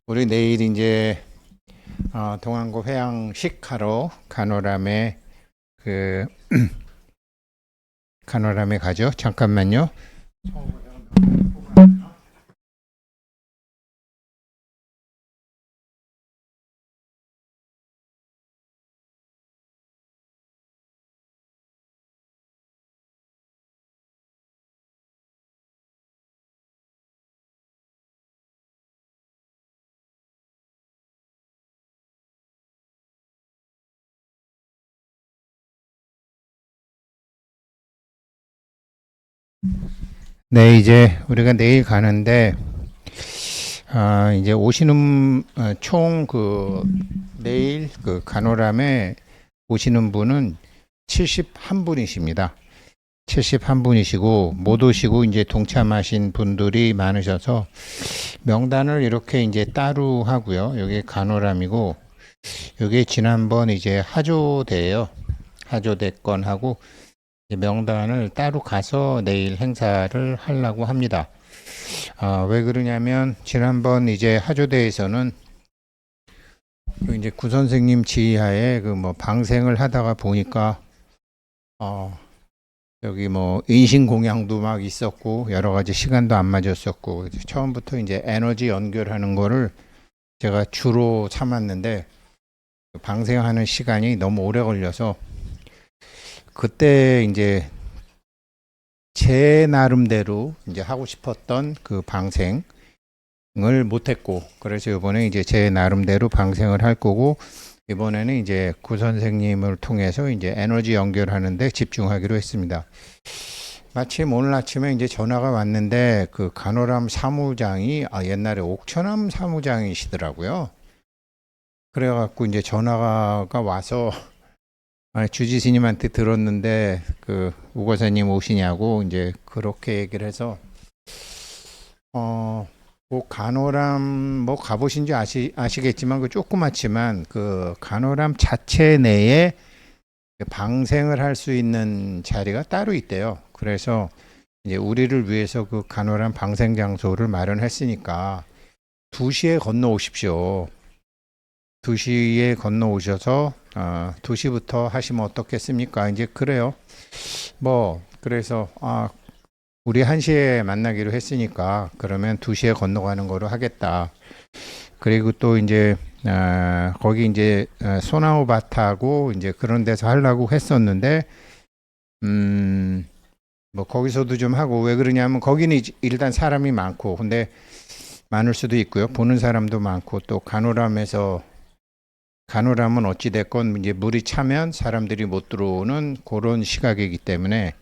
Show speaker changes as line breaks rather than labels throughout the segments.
우리 내일 이제 동안고 회양식 하러 그 간호람에 가죠. 잠깐만요. 네, 이제 우리가 내일 가는데 이제 오시는 총 내일 그 간호람에 오시는 분은 71분이십니다. 71분이시고 못 오시고 이제 동참하신 분들이 많으셔서 명단을 이렇게 이제 따로 하고요. 여기 간호람이고 여기 지난번 이제 하조대예요. 하조대 건하고 명단을 따로 가서 내일 행사를 하려고 합니다. 왜 그러냐면 지난번 이제 하조대에서는 이제 구 선생님 지휘하에 그 뭐 방생을 하다가 보니까 여기 뭐 인신공양도 막 있었고 여러 가지 시간도 안 맞았었고 처음부터 이제 에너지 연결하는 거를 제가 주로 삼았는데 방생하는 시간이 너무 오래 걸려서 그때 이제 제 나름대로 이제 하고 싶었던 그 방생을 못했고 그래서 이번에 이제 제 나름대로 방생을 할 거고 이번에는 이제 구 선생님을 통해서 이제 에너지 연결하는데 집중하기로 했습니다. 마침 오늘 아침에 이제 전화가 왔는데 그 간호람 사무장이 옛날에 옥천암 사무장이시더라고요. 그래갖고 이제 전화가 와서 주지스님한테 들었는데 그 우거사님 오시냐고 이제 그렇게 얘기를 해서 뭐 간호람 뭐 가보신지 아시겠지만 그 조그맣지만 그 간호람 자체 내에 방생을 할 수 있는 자리가 따로 있대요. 그래서 이제 우리를 위해서 그 간호람 방생 장소를 마련했으니까 2시에 건너오십시오. 2시에 건너오셔서 2시부터 하시면 어떻겠습니까? 이제 그래요. 뭐 그래서 우리 1시에 만나기로 했으니까 그러면 2시에 건너가는 거로 하겠다. 그리고 또 이제 거기 이제 소나무 밭하고 이제 그런 데서 하려고 했었는데 뭐 거기서도 좀 하고 왜 그러냐면 거기는 일단 사람이 많고 근데 많을 수도 있고요. 보는 사람도 많고 또 간호람은 어찌 됐건 이제 물이 차면 사람들이 못 들어오는 그런 시각이기 때문에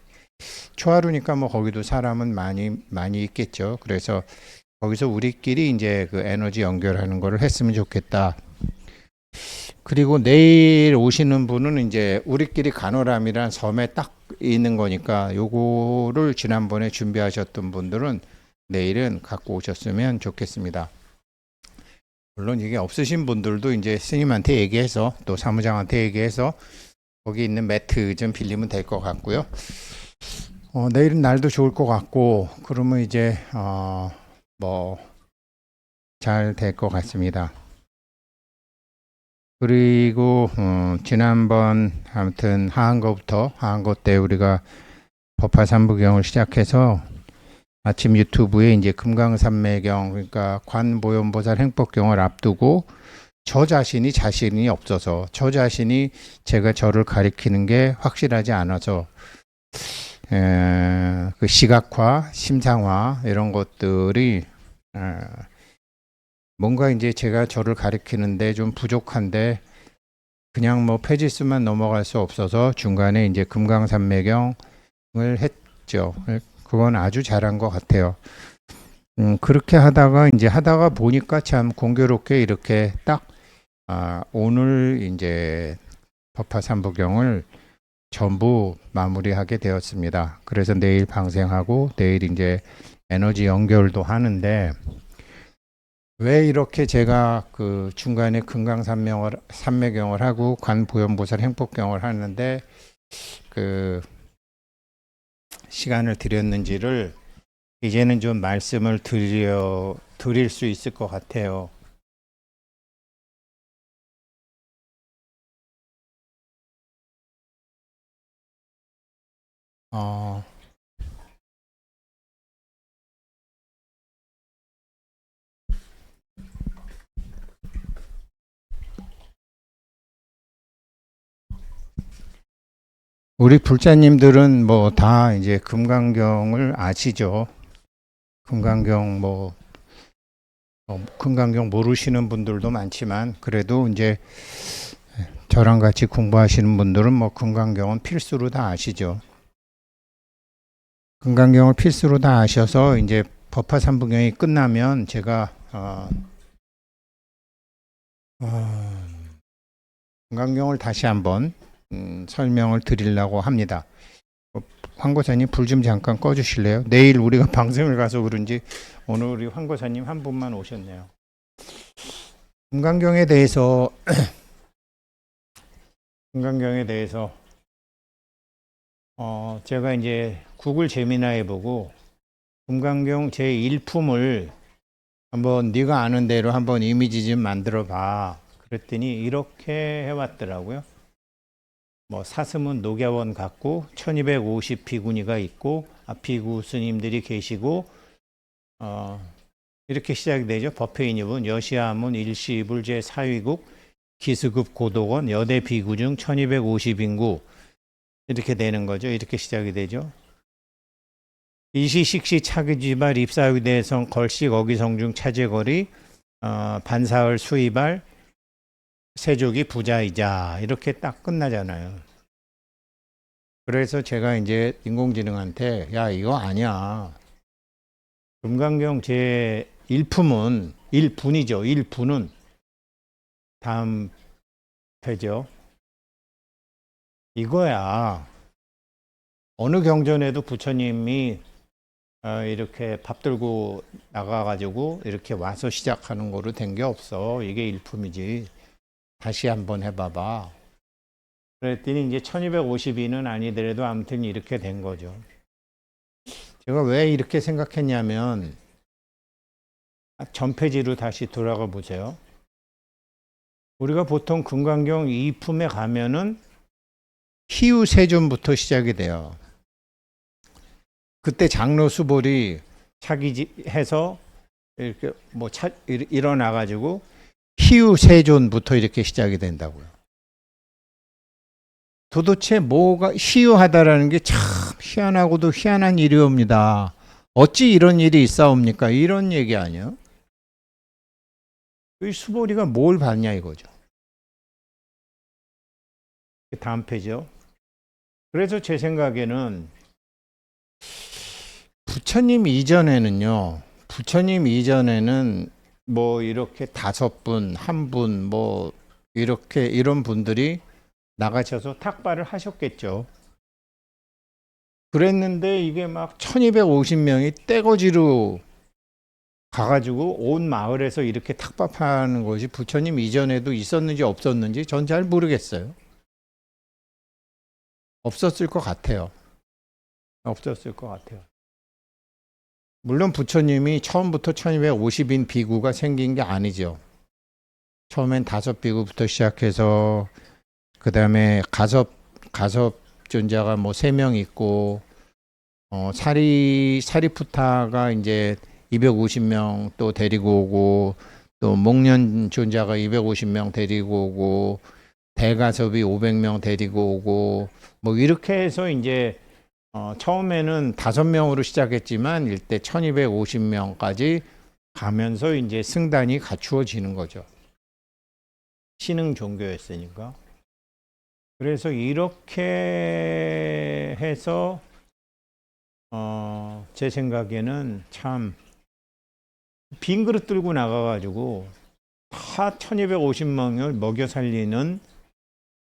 초하루니까 뭐 거기도 사람은 많이 있겠죠. 그래서 거기서 우리끼리 이제 그 에너지 연결하는 거를 했으면 좋겠다. 그리고 내일 오시는 분은 이제 우리끼리 간호람이란 섬에 딱 있는 거니까 요거를 지난번에 준비하셨던 분들은 내일은 갖고 오셨으면 좋겠습니다. 물론 이게 없으신 분들도 이제 스님한테 얘기해서 또 사무장한테 얘기해서 거기 있는 매트 좀 빌리면 될 것 같고요. 내일은 날도 좋을 것 같고 그러면 이제 뭐 잘 될 것 같습니다. 그리고 지난번 아무튼 하한거 때 우리가 법화 삼부경을 시작해서 아침 유튜브에 이제 금강산매경 그러니까 관보현보살 행법경을 앞두고 저 자신이 없어서 저 자신이 제가 저를 가리키는 게 확실하지 않아서 그 시각화, 심상화 이런 것들이 뭔가 이제 제가 저를 가리키는데 좀 부족한데 그냥 뭐 페지스만 넘어갈 수 없어서 중간에 이제 금강산매경을 했죠. 그건 아주 잘한 것 같아요. 그렇게 하다가 보니까 참 공교롭게 이렇게 딱 오늘 이제 법화삼부경을 전부 마무리하게 되었습니다. 그래서 내일 방생하고 내일 이제 에너지 연결도 하는데 왜 이렇게 제가 그 중간에 산매경을 하고 관보현보살 행법경을 하는데 그 시간을 드렸는지를 이제는 좀 말씀을 드릴 수 있을 것 같아요. 어, 우리 불자님들은 뭐 다 이제 금강경을 아시죠? 금강경 금강경 모르시는 분들도 많지만 그래도 이제 저랑 같이 공부하시는 분들은 뭐 금강경은 필수로 다 아시죠. 금강경을 필수로 다 아셔서 이제 법화삼부경이 끝나면 제가 금강경을 다시 한번 설명을 드리려고 합니다. 황고사님 불 좀 잠깐 꺼주실래요? 내일 우리가 방송을 가서 그런지 오늘 우리 황고사님 한 분만 오셨네요. 금강경에 대해서 제가 이제 구글 제미나에 보고 금강경 제1품을 한번 네가 아는 대로 한번 이미지 좀 만들어 봐. 그랬더니 이렇게 해왔더라고요. 뭐 사슴은 녹야원 같고 1250 비구니가 있고 비구 스님들이 계시고 이렇게 시작이 되죠. 법회인입은 여시아문 일시불 제4위국 기수급 고도원 여대 비구 중 1250인구 이렇게 되는 거죠. 이렇게 시작이 되죠. 이시식시 차기지발 입사위대성 걸식 어기성중 차제거리 반사을 수이발 세족이 부자이자 이렇게 딱 끝나잖아요. 그래서 제가 이제 인공지능한테 야 이거 아니야. 금강경 제 1품은 1분이죠. 1분은 다음 되죠. 이거야. 어느 경전에도 부처님이 이렇게 밥 들고 나가가지고 이렇게 와서 시작하는 거로 된 게 없어. 이게 일품이지. 다시 한번 해봐봐. 그랬더니 이제 1252는 아니더라도 아무튼 이렇게 된 거죠. 제가 왜 이렇게 생각했냐면 전페지로 다시 돌아가 보세요. 우리가 보통 금강경 2품에 가면은 희유세존부터 시작이 돼요. 그때 장로 수볼이 차기해서 이렇게 일어나가지고 희유세존부터 이렇게 시작이 된다고요. 도대체 뭐가 희유하다라는 게 참 희한하고도 희한한 일이옵니다. 어찌 이런 일이 있사옵니까? 이런 얘기 아니에요? 이 수보리가 뭘 봤냐 이거죠. 다음 페이지요. 그래서 제 생각에는 부처님 이전에는 뭐 이렇게 5분, 1분 뭐 이렇게 이런 분들이 나가셔서 탁발을 하셨겠죠. 그랬는데 이게 막 1250명이 떼거지로 가가지고 온 마을에서 이렇게 탁밥하는 것이 부처님 이전에도 있었는지 없었는지 전 잘 모르겠어요. 없었을 것 같아요. 물론 부처님이 처음부터 1250인 비구가 생긴 게 아니죠. 처음엔 5비구부터 시작해서 그 다음에 가섭존자가 뭐 3명 있고 사리푸타가 이제 250명 또 데리고 오고 또 목련존자가 250명 데리고 오고 대가섭이 500명 데리고 오고 뭐 이렇게 해서 이제 처음에는 5명으로 시작했지만 일대 1250명까지 가면서 이제 승단이 갖추어지는 거죠. 신흥 종교였으니까. 그래서 이렇게 해서 제 생각에는 참 빈 그릇 들고 나가가지고 다 1250명을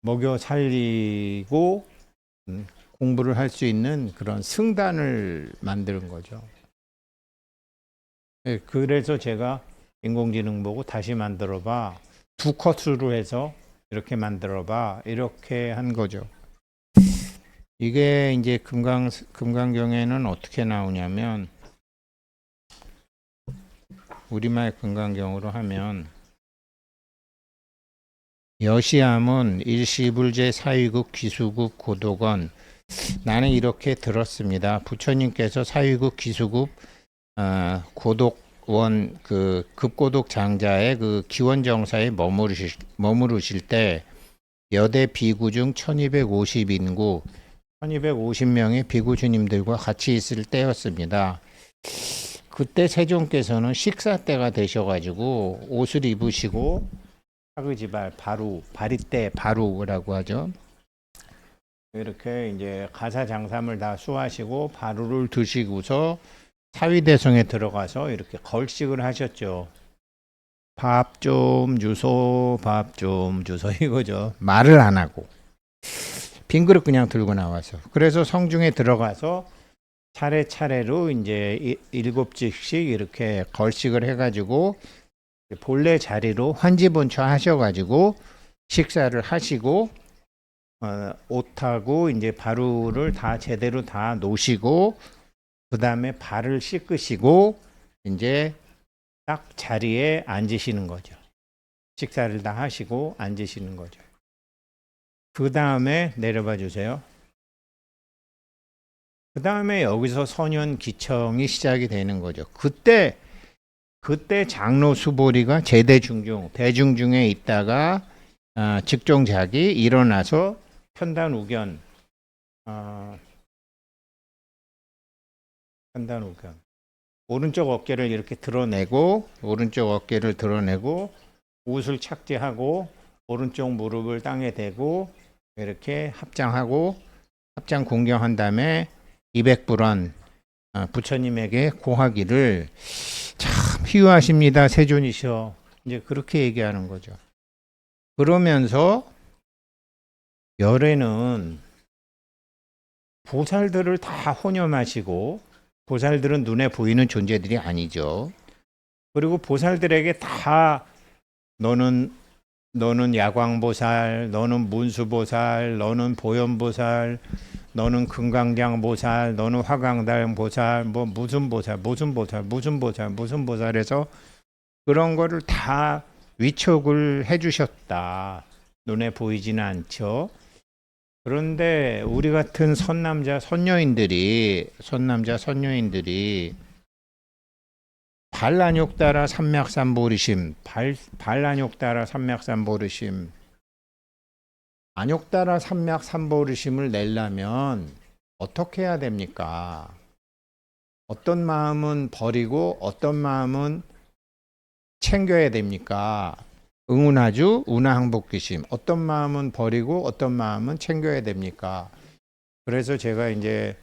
먹여 살리고 공부를 할 수 있는 그런 승단을 만드는 거죠. 네, 그래서 제가 인공지능 보고 다시 만들어봐. 2컷으로 해서 이렇게 만들어봐. 이렇게 한 거죠. 이게 이제 금강경에는 어떻게 나오냐면 우리말 금강경으로 하면 여시암은 일시불제 사위국 귀수국 고도건 나는 이렇게 들었습니다. 부처님께서 사위급 기수급 고독원 그 급고독 장자의 그 기원정사에 머무르실 때 여대 비구 중 1250인구 1250명의 비구주님들과 같이 있을 때였습니다. 그때 세종께서는 식사 때가 되셔가지고 옷을 입으시고 사그지발 바리떼 바루라고 하죠. 이렇게 이제 가사장삼을 다 수하시고 바루를 드시고서 사위대성에 들어가서 이렇게 걸식을 하셨죠. 밥 좀 주소, 밥 좀 주소 이거죠. 말을 안 하고 빈 그릇 그냥 들고 나와서. 그래서 성중에 들어가서 차례차례로 이제 7집씩 이렇게 걸식을 해가지고 본래 자리로 환지본처 하셔가지고 식사를 하시고 옷하고 이제 바루를 다 제대로 다 놓으시고 그 다음에 발을 씻으시고 이제 딱 자리에 앉으시는 거죠. 식사를 다 하시고 앉으시는 거죠. 그 다음에 내려봐 주세요. 그 다음에 여기서 선현기청이 시작이 되는 거죠. 그때 장로 수보리가 제대중중 대중중에 있다가 직종작이 일어나서 편단우견 편단우견 오른쪽 어깨를 이렇게 드러내고 옷을 착지하고 오른쪽 무릎을 땅에 대고 이렇게 합장 공경한 다음에 200불원 부처님에게 고하기를 참 희유하십니다 세존이시여 이제 그렇게 얘기하는 거죠. 그러면서 열애는 보살들을 다 혼염하시고 보살들은 눈에 보이는 존재들이 아니죠. 그리고 보살들에게 다 너는 야광보살, 너는 문수보살, 너는 보현보살, 너는 금강장보살, 너는 화강달보살, 뭐 무슨 보살해서 그런 거를 다 위촉을 해주셨다. 눈에 보이지는 않죠. 그런데 우리 같은 선남자 선녀인들이 발란욕따라 삼맥삼보리심 발란욕따라 삼맥삼보리심 안욕따라 삼맥삼보리심을 내려면 어떻게 해야 됩니까? 어떤 마음은 버리고 어떤 마음은 챙겨야 됩니까? 응운하주 운하항복기심 어떤 마음은 버리고 어떤 마음은 챙겨야 됩니까? 그래서 제가 이제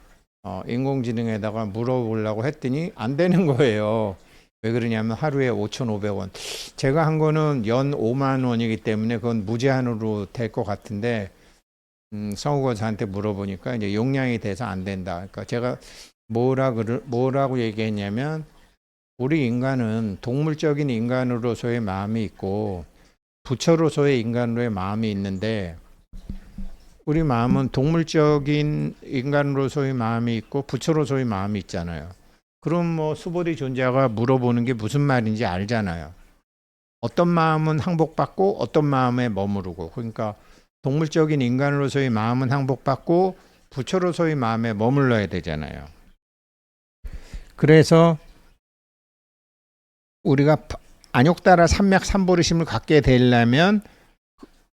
인공지능에다가 물어보려고 했더니 안 되는 거예요. 왜 그러냐면 하루에 5,500원. 제가 한 거는 연 5만 원이기 때문에 그건 무제한으로 될 것 같은데 성우고사한테 물어보니까 이제 용량이 돼서 안 된다. 그러니까 제가 뭐라고 얘기했냐면 우리 인간은 동물적인 인간으로서의 마음이 있고 부처로서의 인간으로의 마음이 있는데 우리 마음은 동물적인 인간으로서의 마음이 있고 부처로서의 마음이 있잖아요. 그럼 뭐 수보리 존재가 물어보는 게 무슨 말인지 알잖아요. 어떤 마음은 항복받고 어떤 마음에 머무르고 그러니까 동물적인 인간으로서의 마음은 항복받고 부처로서의 마음에 머물러야 되잖아요. 그래서 우리가 안욕따라 삼맥삼보리심을 갖게 되려면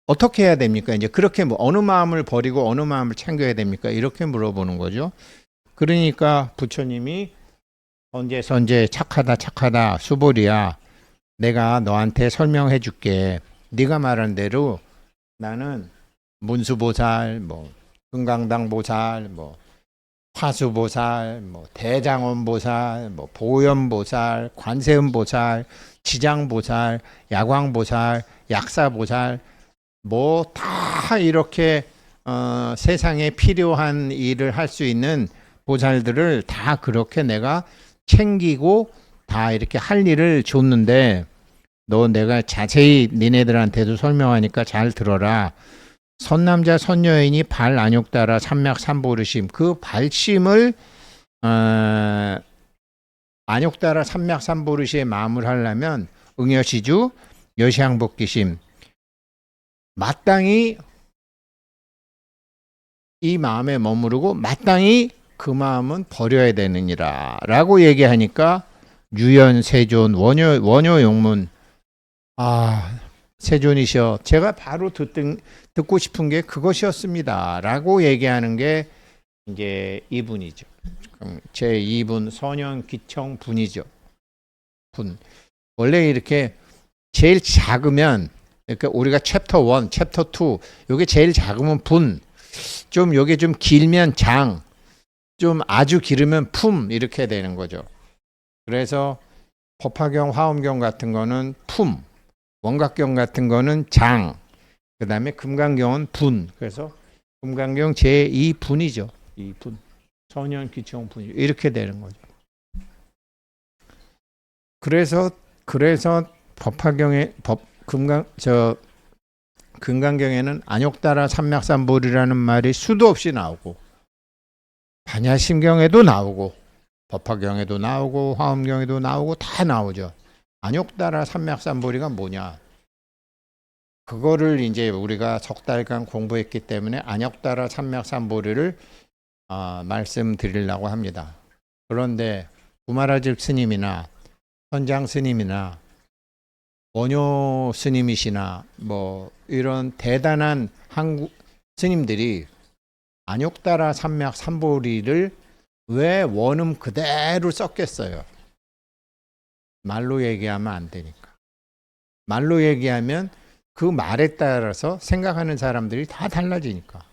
어떻게 해야 됩니까? 이제 그렇게 뭐 어느 마음을 버리고 어느 마음을 챙겨야 됩니까? 이렇게 물어보는 거죠. 그러니까 부처님이 선제 착하다 수보리야 내가 너한테 설명해 줄게. 네가 말한 대로 나는 문수보살, 뭐 금강당보살, 뭐 화수보살, 뭐 대장원보살, 뭐 보현보살, 관세음보살, 지장보살, 야광보살, 약사보살 뭐 다 이렇게 세상에 필요한 일을 할 수 있는 보살들을 다 그렇게 내가 챙기고 다 이렇게 할 일을 줬는데 너 내가 자세히 니네들한테도 설명하니까 잘 들어라. 선남자 선여인이 발 안욕따라 삼맥삼보르심 그 발심을 안욕따라 삼맥삼보르시의 마음을 하려면 응여시주 여시항복기심 마땅히 이 마음에 머무르고 마땅히 그 마음은 버려야 되느니라 라고 얘기하니까 유연 세존 원효 용문 세존이셔. 제가 바로 듣고 싶은 게 그것이었습니다 라고 얘기하는 게 이제 이분이죠. 제 2분 선현기청 분이죠. 분. 원래 이렇게 제일 작으면 그러니까 우리가 챕터 1, 챕터 2 요게 제일 작으면 분, 좀 요게 좀 길면 장, 좀 아주 길으면 품 이렇게 되는 거죠. 그래서 법화경, 화엄경 같은 거는 품, 원각경 같은 거는 장, 그 다음에 금강경은 분. 그래서 금강경 제2분이죠. 2분. 선현기청 분 이렇게 되는 거죠. 그래서 법화경에 금강경에는 안욕따라 삼맥삼보리라는 말이 수도 없이 나오고 반야심경에도 나오고 법화경에도 나오고 화엄경에도 나오고 다 나오죠. 안욕따라 삼맥삼보리가 뭐냐? 그거를 이제 우리가 석 달간 공부했기 때문에 안욕따라 삼맥삼보리를 말씀드리려고 합니다. 그런데 구마라질 스님이나 선장 스님이나 원효 스님이시나 뭐 이런 대단한 한국 스님들이 안욕따라 삼맥 삼보리를 왜 원음 그대로 썼겠어요? 말로 얘기하면 안 되니까. 말로 얘기하면 그 말에 따라서 생각하는 사람들이 다 달라지니까.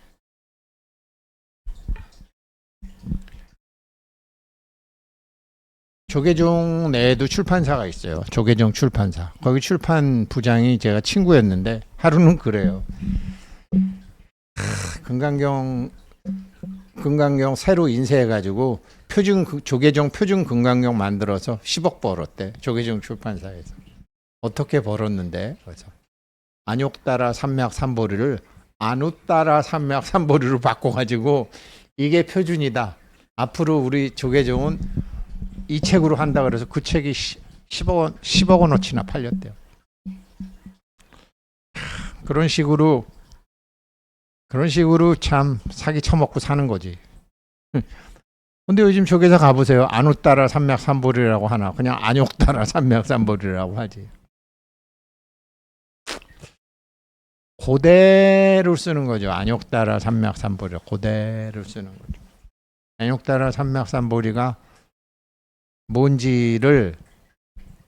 조계종 내에도 출판사가 있어요. 조계종 출판사. 거기 출판 부장이 제가 친구였는데 하루는 그래요. 금강경 새로 인쇄해가지고 조계종 표준 금강경 만들어서 10억 벌었대. 조계종 출판사에서. 어떻게 벌었는데? 그래서 안욕따라 삼맥삼보리를 안웃따라 삼맥삼보리로 바꿔가지고 이게 표준이다. 앞으로 우리 조계종은 이 책으로 한다 그래서 그 책이 10억 원어치나 팔렸대요. 그런 식으로 참 사기 쳐먹고 사는 거지. 근데 요즘 조계사 가보세요. 안웃따라 삼맥삼보리라고 하나 그냥 안욕따라 삼맥삼보리라고 하지. 그대로 쓰는 거죠. 안욕따라 삼맥삼보리 그대로 쓰는 거죠. 안욕따라 삼맥삼보리가 뭔지를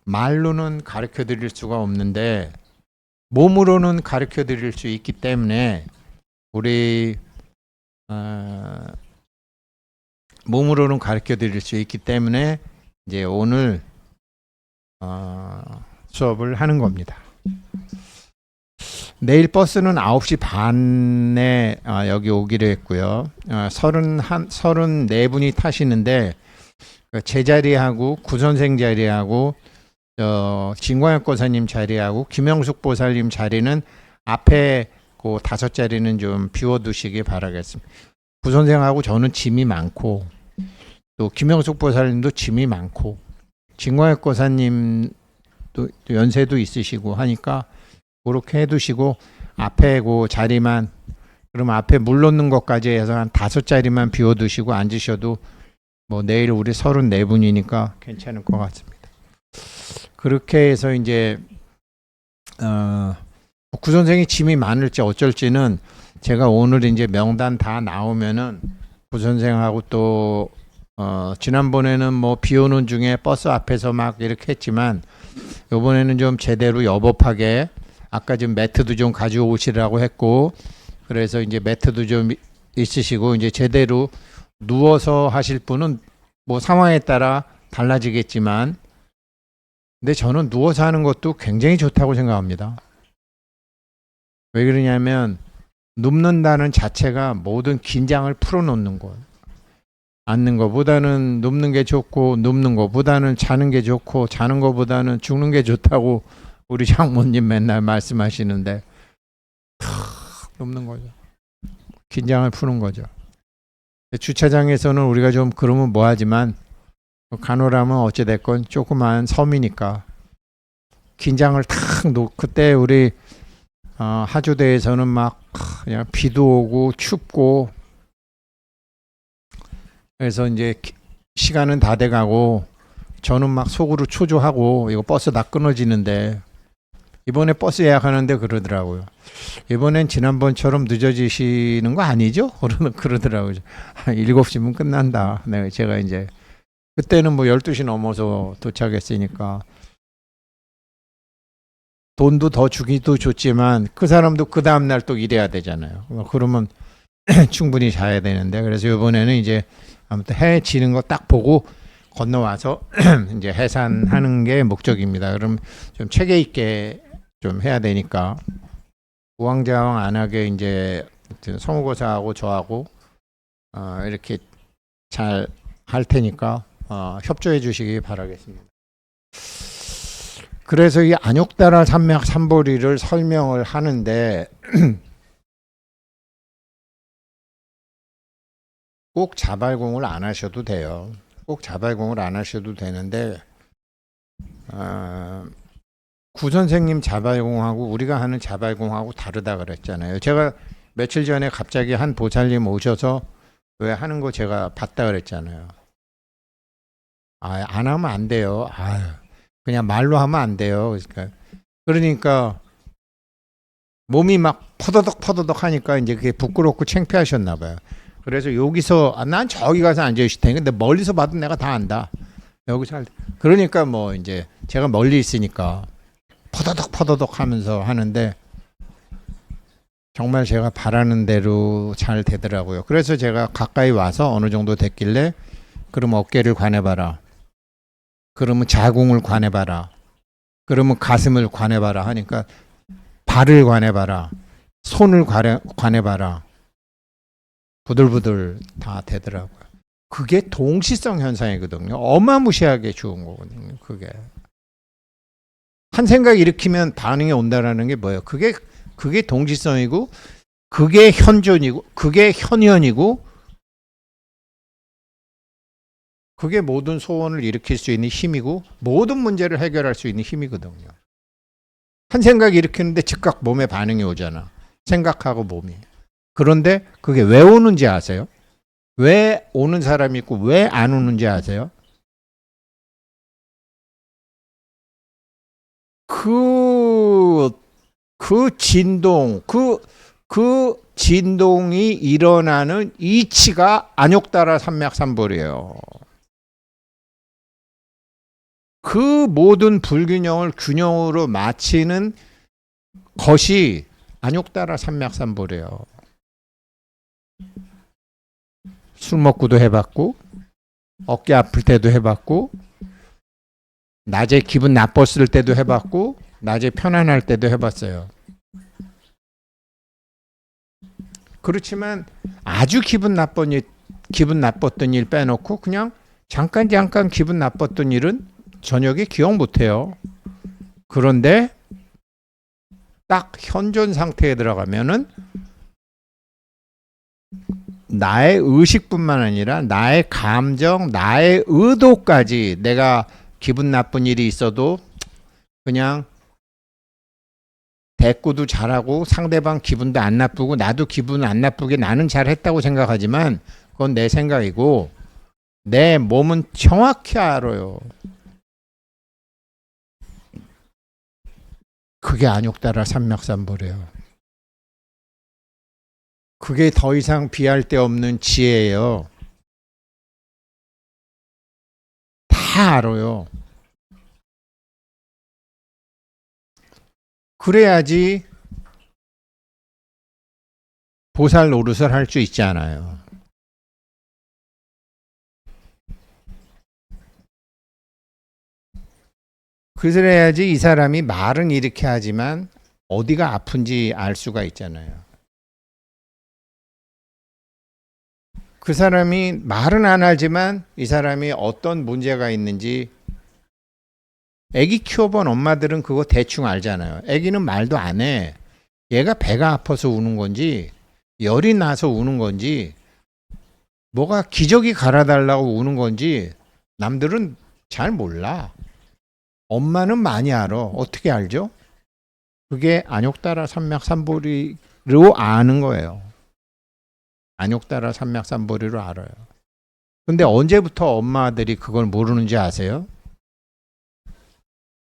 말로는 가르쳐 드릴 수가 없는데 몸으로는 가르쳐 드릴 수 있기 때문에 우리 몸으로는 가르쳐 드릴 수 있기 때문에 이제 오늘 수업을 하는 겁니다. 내일 버스는 9시 반에 여기 오기로 했고요. 34분이 타시는데 제 자리하고 구선생 자리하고 진광혁 고사님 자리하고 김영숙 보살님 자리는 앞에 그 5자리는 좀 비워두시기 바라겠습니다. 구선생하고 저는 짐이 많고 또 김영숙 보살님도 짐이 많고 진광혁 고사님도 연세도 있으시고 하니까 그렇게 해두시고 앞에 그 자리만 그럼 앞에 물 놓는 것까지 해서 한 5자리만 비워두시고 앉으셔도 뭐 내일 우리 34분이니까 괜찮을 것 같습니다. 그렇게 해서 이제 구선생이 짐이 많을지 어쩔지는 제가 오늘 이제 명단 다 나오면은 구선생하고 또 지난번에는 뭐 비 오는 중에 버스 앞에서 막 이렇게 했지만 이번에는 좀 제대로 여법하게 아까 좀 매트도 좀 가져오시라고 했고 그래서 이제 매트도 좀 있으시고 이제 제대로 누워서 하실 분은 뭐 상황에 따라 달라지겠지만 근데 저는 누워서 하는 것도 굉장히 좋다고 생각합니다. 왜 그러냐면 눕는다는 자체가 모든 긴장을 풀어놓는 것. 앉는 것보다는 눕는 게 좋고 눕는 것보다는 자는 게 좋고 자는 것보다는 죽는 게 좋다고 우리 장모님 맨날 말씀하시는데 눕는 거죠. 긴장을 푸는 거죠. 주차장에서는 우리가 좀 그러면 뭐하지만 간호라면 어찌됐건 조그만 섬이니까 긴장을 탁 놓고 그때 우리 하주대에서는 막 그냥 비도 오고 춥고 그래서 이제 시간은 다 돼가고 저는 막 속으로 초조하고 이거 버스 다 끊어지는데 이번에 버스 예약하는데 그러더라고요. 이번엔 지난번처럼 늦어지시는 거 아니죠? 그러더라고요. 한 7시면 끝난다. 네, 제가 이제 그때는 뭐 12시 넘어서 도착했으니까 돈도 더 주기도 좋지만 그 사람도 그 다음날 또 일해야 되잖아요. 그러면 충분히 자야 되는데 그래서 이번에는 이제 아무튼 해 지는 거 딱 보고 건너와서 이제 해산하는 게 목적입니다. 그럼 좀 체계 있게 좀 해야 되니까 우왕좌왕 안 하게 이제 성우고사하고 저하고 이렇게 잘 할 테니까 협조해 주시기 바라겠습니다. 그래서 이 안욕다라 산맥 산보리를 설명을 하는데 꼭 자발공을 안 하셔도 돼요. 꼭 자발공을 안 하셔도 되는데 구 선생님 자발공하고 우리가 하는 자발공하고 다르다 그랬잖아요. 제가 며칠 전에 갑자기 한 보살님 오셔서 왜 하는 거 제가 봤다 그랬잖아요. 안 하면 안 돼요. 그냥 말로 하면 안 돼요. 그러니까 몸이 막 퍼더덕 하니까 이제 그게 부끄럽고 창피하셨나 봐요. 그래서 여기서 난 저기 가서 앉아 있을 테니까 근데 멀리서 봐도 내가 다 안다. 여기서 그러니까 뭐 이제 제가 멀리 있으니까 퍼더덕 하면서 하는데 정말 제가 바라는 대로 잘 되더라고요. 그래서 제가 가까이 와서 어느 정도 됐길래 그럼 어깨를 관해봐라. 그러면 자궁을 관해봐라. 그러면 가슴을 관해봐라 하니까 발을 관해봐라. 손을 관해봐라. 부들부들 다 되더라고요. 그게 동시성 현상이거든요. 어마무시하게 좋은 거거든요. 그게 한 생각 일으키면 반응이 온다라는 게 뭐예요? 그게 동시성이고, 그게 현존이고, 그게 현현이고, 그게 모든 소원을 일으킬 수 있는 힘이고, 모든 문제를 해결할 수 있는 힘이거든요. 한 생각 일으키는데 즉각 몸에 반응이 오잖아. 생각하고 몸이. 그런데 그게 왜 오는지 아세요? 왜 오는 사람이 있고 왜 안 오는지 아세요? 그 진동, 그 진동이 일어나는 이치가 안욕다라 산맥산볼이에요. 그 모든 불균형을 균형으로 맞추는 것이 안욕다라 산맥산볼이에요. 술 먹고도 해봤고, 어깨 아플 때도 해봤고, 낮에 기분 나빴을 때도 해봤고, 낮에 편안할 때도 해봤어요. 그렇지만 아주 기분 나빴던 일 빼놓고 그냥 잠깐 기분 나빴던 일은 저녁에 기억 못해요. 그런데 딱 현존 상태에 들어가면은 나의 의식뿐만 아니라 나의 감정, 나의 의도까지 내가 기분 나쁜 일이 있어도 그냥 대꾸도 잘하고 상대방 기분도 안 나쁘고 나도 기분 안 나쁘게 나는 잘했다고 생각하지만 그건 내 생각이고 내 몸은 정확히 알아요. 그게 안욕다라 산맥산볼이에요. 그게 더 이상 비할 데 없는 지혜예요. 다 알아요. 그래야지 보살 노릇을 할 수 있지 않아요. 그래야지 이 사람이 말은 이렇게 하지만 어디가 아픈지 알 수가 있잖아요. 그 사람이 말은 안 하지만 이 사람이 어떤 문제가 있는지 애기 키워본 엄마들은 그거 대충 알잖아요. 애기는 말도 안 해. 얘가 배가 아파서 우는 건지 열이 나서 우는 건지 뭐가 기저귀 갈아달라고 우는 건지 남들은 잘 몰라. 엄마는 많이 알아. 어떻게 알죠? 그게 안욕다라 산맥산보리로 아는 거예요. 안욕다라 산맥산보리로 알아요. 근데 언제부터 엄마들이 그걸 모르는지 아세요?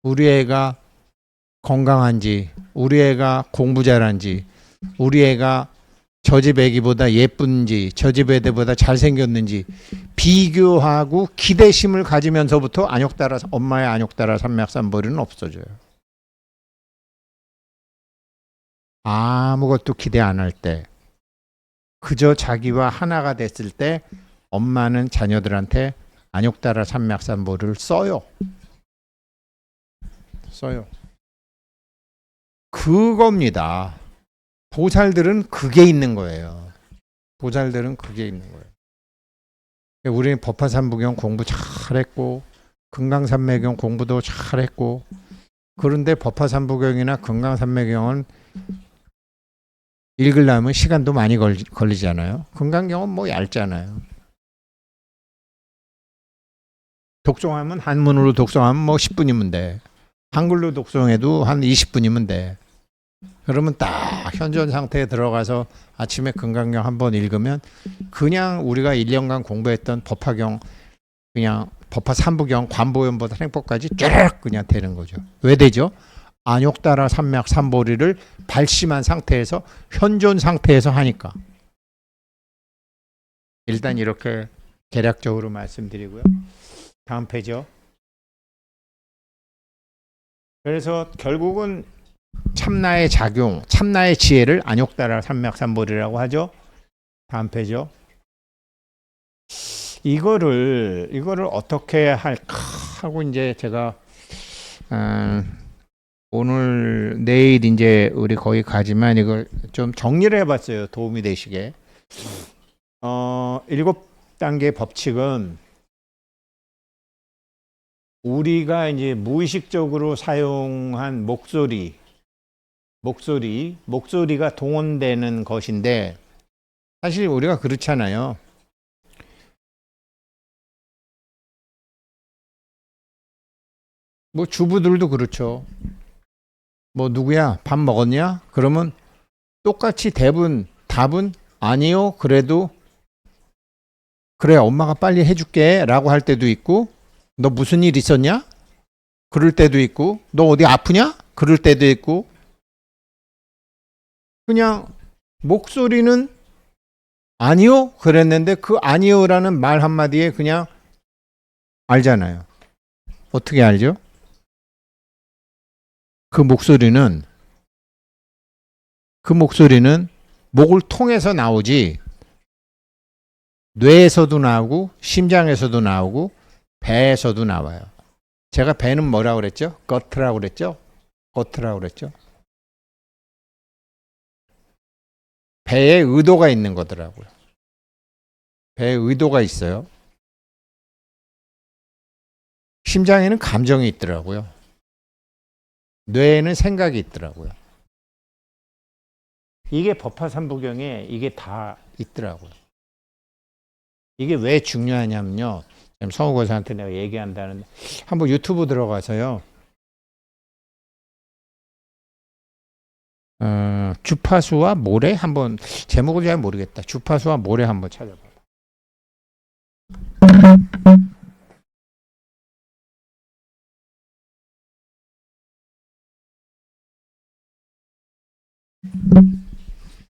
우리 애가 건강한지, 우리 애가 공부 잘한지, 우리 애가 저 집 애기보다 예쁜지, 저 집 애들보다 잘생겼는지 비교하고 기대심을 가지면서부터 안욕따라, 엄마의 안욕따라 삼맥삼보리는 없어져요. 아무것도 기대 안 할 때, 그저 자기와 하나가 됐을 때 엄마는 자녀들한테 안욕따라 삼맥삼보리를 써요. 그겁니다. 보살들은 그게 있는 거예요. 보살들은 그게 있는 거예요. 우리는 법화삼부경 공부 잘했고 금강산매경 공부도 잘했고, 그런데 법화삼부경이나 금강산매경은 읽으려면 시간도 많이 걸리잖아요. 금강경은 뭐 얇잖아요. 독송하면 한문으로 독송하면 뭐 10분이면 돼. 한글로 독송해도 한 20분이면 돼. 그러면 딱 현존 상태에 들어가서 아침에 금강경 한번 읽으면 그냥 우리가 1년간 공부했던 법화경, 그냥 법화 삼부경, 관보연보다 행법까지 쫙 그냥 되는 거죠. 왜 되죠? 안욕따라 삼맥 삼보리를 발심한 상태에서, 현존 상태에서 하니까. 일단 이렇게 개략적으로 말씀드리고요. 다음 페이지요. 그래서 결국은 참나의 작용, 참나의 지혜를 안욕따라 삼맥삼보리라고 하죠. 다음 페이지요. 이거를 어떻게 할까 하고 이제 제가 오늘 내일 이제 우리 거기 가지만 이걸 좀 정리를 해봤어요. 도움이 되시게. 7단계 법칙은 우리가 이제 무의식적으로 사용한 목소리가 동원되는 것인데, 사실 우리가 그렇잖아요. 뭐 주부들도 그렇죠. 뭐 누구야 밥 먹었냐? 그러면 똑같이 답은 아니요. 그래도 그래 엄마가 빨리 해줄게 라고 할 때도 있고, 너 무슨 일 있었냐? 그럴 때도 있고, 너 어디 아프냐? 그럴 때도 있고. 그냥 목소리는 아니요 그랬는데 그 아니요라는 말 한마디에 그냥 알잖아요. 어떻게 알죠? 그 목소리는 목을 통해서 나오지, 뇌에서도 나오고 심장에서도 나오고 배에서도 나와요. 제가 배는 뭐라고 그랬죠? 거트라고 그랬죠? 배에 의도가 있는 거더라고요. 배에 의도가 있어요. 심장에는 감정이 있더라고요. 뇌에는 생각이 있더라고요. 이게 법화삼부경에 이게 다 있더라고요. 이게 왜 중요하냐면요. 성우고사한테 내가 얘기한다는데, 한번 유튜브 들어가서요. 주파수와 모래 한번, 제목을 잘 모르겠다. 주파수와 모래 한번 찾아봐.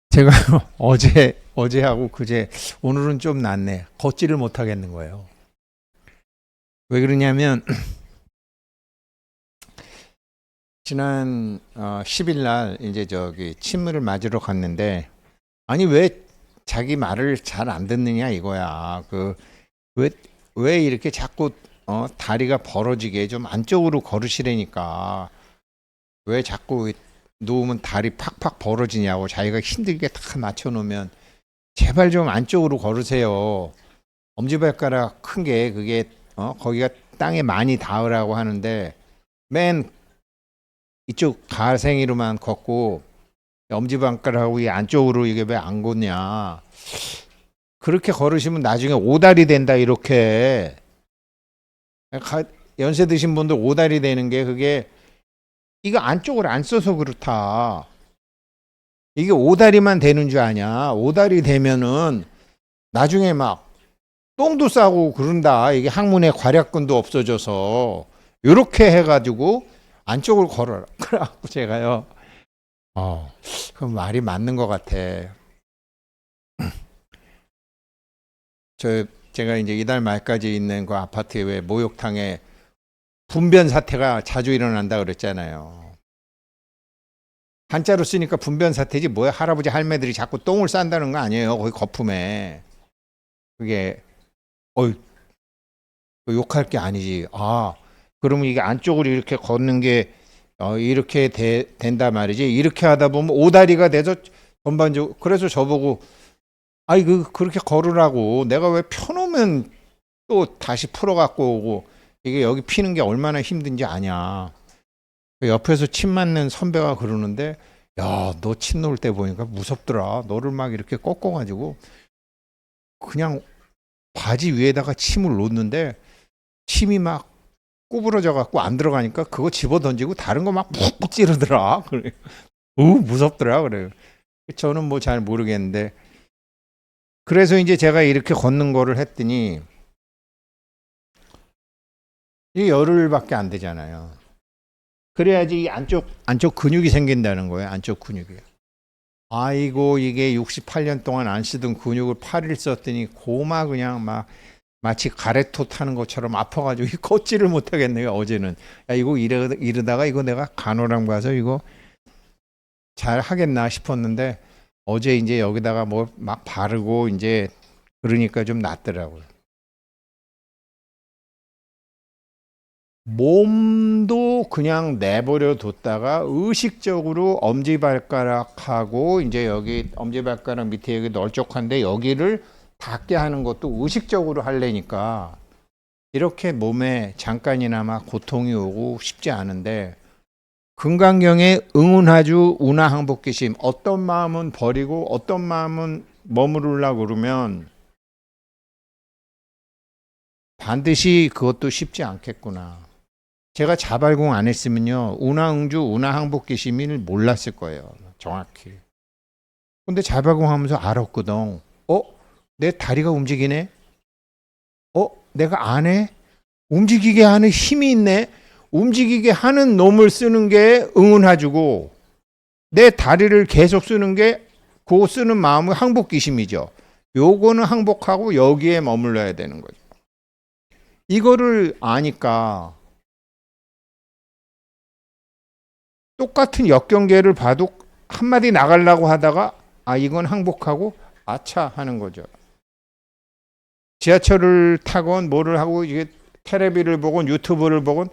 제가 어제하고 그제, 오늘은 좀 낫네. 걷지를 못하겠는 거예요. 왜 그러냐면 지난 10일 날 이제 저기 친구를 맞으러 갔는데, 아니 왜 자기 말을 잘 안 듣느냐 이거야. 왜 이렇게 자꾸 다리가 벌어지게 좀 안쪽으로 걸으시라니까. 왜 자꾸 놓으면 다리 팍팍 벌어지냐고. 자기가 힘들게 다 맞춰놓으면 제발 좀 안쪽으로 걸으세요. 엄지발가락 큰 게 그게 거기가 땅에 많이 닿으라고 하는데, 맨 이쪽 가생이로만 걷고 엄지발가락하고 이 안쪽으로 이게 왜 안 걷냐. 그렇게 걸으시면 나중에 오다리 된다. 이렇게 연세 드신 분들 오다리 되는 게, 그게 이거 안쪽을 안 써서 그렇다. 이게 오다리만 되는 줄 아냐. 오다리 되면은 나중에 막 똥도 싸고 그런다. 이게 항문에 괄약근도 없어져서 이렇게 해가지고 안쪽을 걸어라. 그래갖고 제가요. 그 말이 맞는 것 같아. 제가 이제 이달 말까지 있는 그 아파트에 왜 목욕탕에 분변 사태가 자주 일어난다 그랬잖아요. 한자로 쓰니까 분변 사태지 뭐야. 할아버지 할매들이 자꾸 똥을 싼다는 거 아니에요. 거기 거품에. 그게 욕할 게 아니지. 그러면 이게 안쪽으로 이렇게 걷는 게 이렇게 된다 말이지. 이렇게 하다 보면 오다리가 돼서 전반적으로. 그래서 저보고 그렇게 걸으라고. 내가 왜 펴놓으면 또 다시 풀어갖고 오고. 이게 여기 피는 게 얼마나 힘든지 아냐. 옆에서 침 맞는 선배가 그러는데, 야, 너 침 놓을 때 보니까 무섭더라. 너를 막 이렇게 꺾어가지고 그냥 바지 위에다가 침을 놓는데 침이 막 구부러져 갖고 안 들어가니까 그거 집어 던지고 다른 거 막 푹푹 찌르더라. 그래. 무섭더라. 그래요. 저는 뭐 잘 모르겠는데. 그래서 이제 제가 이렇게 걷는 거를 했더니 이게 열흘밖에 안 되잖아요. 그래야지 이 안쪽 근육이 생긴다는 거예요. 안쪽 근육이. 아이고 이게 68년 동안 안 쓰던 근육을 8일 썼더니 고마 그냥 막 마치 가래토 타는 것처럼 아파가지고 걷지를 못하겠네요. 어제는. 야 이거 이러다가 이거 내가 간호랑 가서 이거 잘 하겠나 싶었는데 어제 이제 여기다가 뭐 막 바르고 이제 그러니까 좀 낫더라고요. 몸도 그냥 내버려 뒀다가 의식적으로 엄지발가락하고 이제 여기 엄지발가락 밑에 여기 널쩍한데 여기를 닿게 하는 것도 의식적으로 하려니까 이렇게 몸에 잠깐이나마 고통이 오고 쉽지 않은데 금강경에 응운하주 운하항복기심 어떤 마음은 버리고 어떤 마음은 머무르려고 그러면 반드시 그것도 쉽지 않겠구나. 제가 자발공 안 했으면요 운하응주 운하항복기심을 몰랐을 거예요. 정확히. 근데 자발공 하면서 알았거든. 내 다리가 움직이네. 내가 안 해? 움직이게 하는 힘이 있네. 움직이게 하는 놈을 쓰는 게 응운해주고 내 다리를 계속 쓰는 게 그 쓰는 마음의 항복기심이죠. 요거는 항복하고 여기에 머물러야 되는 거죠. 이거를 아니까 똑같은 역경계를 봐도 한마디 나가려고 하다가 이건 항복하고 아차 하는 거죠. 지하철을 타건 뭐를 하고 이게 텔레비를 보건 유튜브를 보건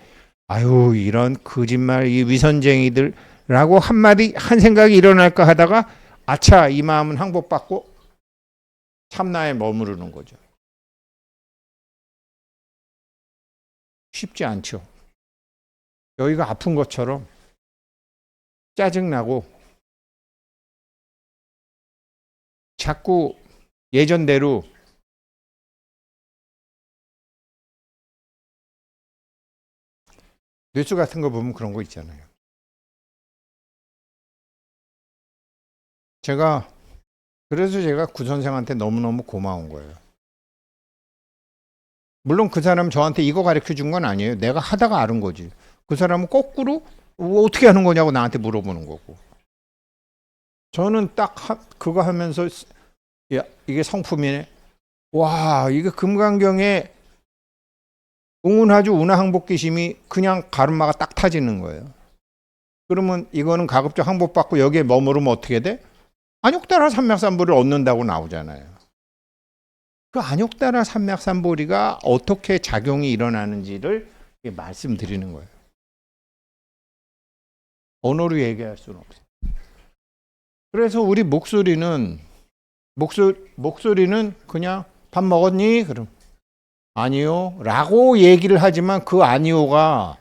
이런 거짓말 이 위선쟁이들라고 한마디 한 생각이 일어날까 하다가 아차 이 마음은 항복받고 참나에 머무르는 거죠. 쉽지 않죠. 여기가 아픈 것처럼 짜증나고 자꾸 예전대로 뉴스 같은 거 보면 그런 거 있잖아요. 그래서 제가 구 선생한테 너무너무 고마운 거예요. 물론 그 사람 저한테 이거 가르쳐 준 건 아니에요. 내가 하다가 아는 거지. 그 사람은 거꾸로 어떻게 하는 거냐고 나한테 물어보는 거고. 저는 딱 그거 하면서 이게 성품이네. 와 이게 금강경에 응운하주 운하항복기심이 그냥 가르마가 딱 타지는 거예요. 그러면 이거는 가급적 항복받고 여기에 머무르면 어떻게 돼? 안욕따라 삼맥삼보리를 얻는다고 나오잖아요. 그 안욕따라 삼맥삼보리가 어떻게 작용이 일어나는지를 말씀드리는 거예요. 언어로 얘기할 수는 없어요. 그래서 우리 목소리는 그냥 밥 먹었니? 그럼 아니요 라고 얘기를 하지만 그 아니요가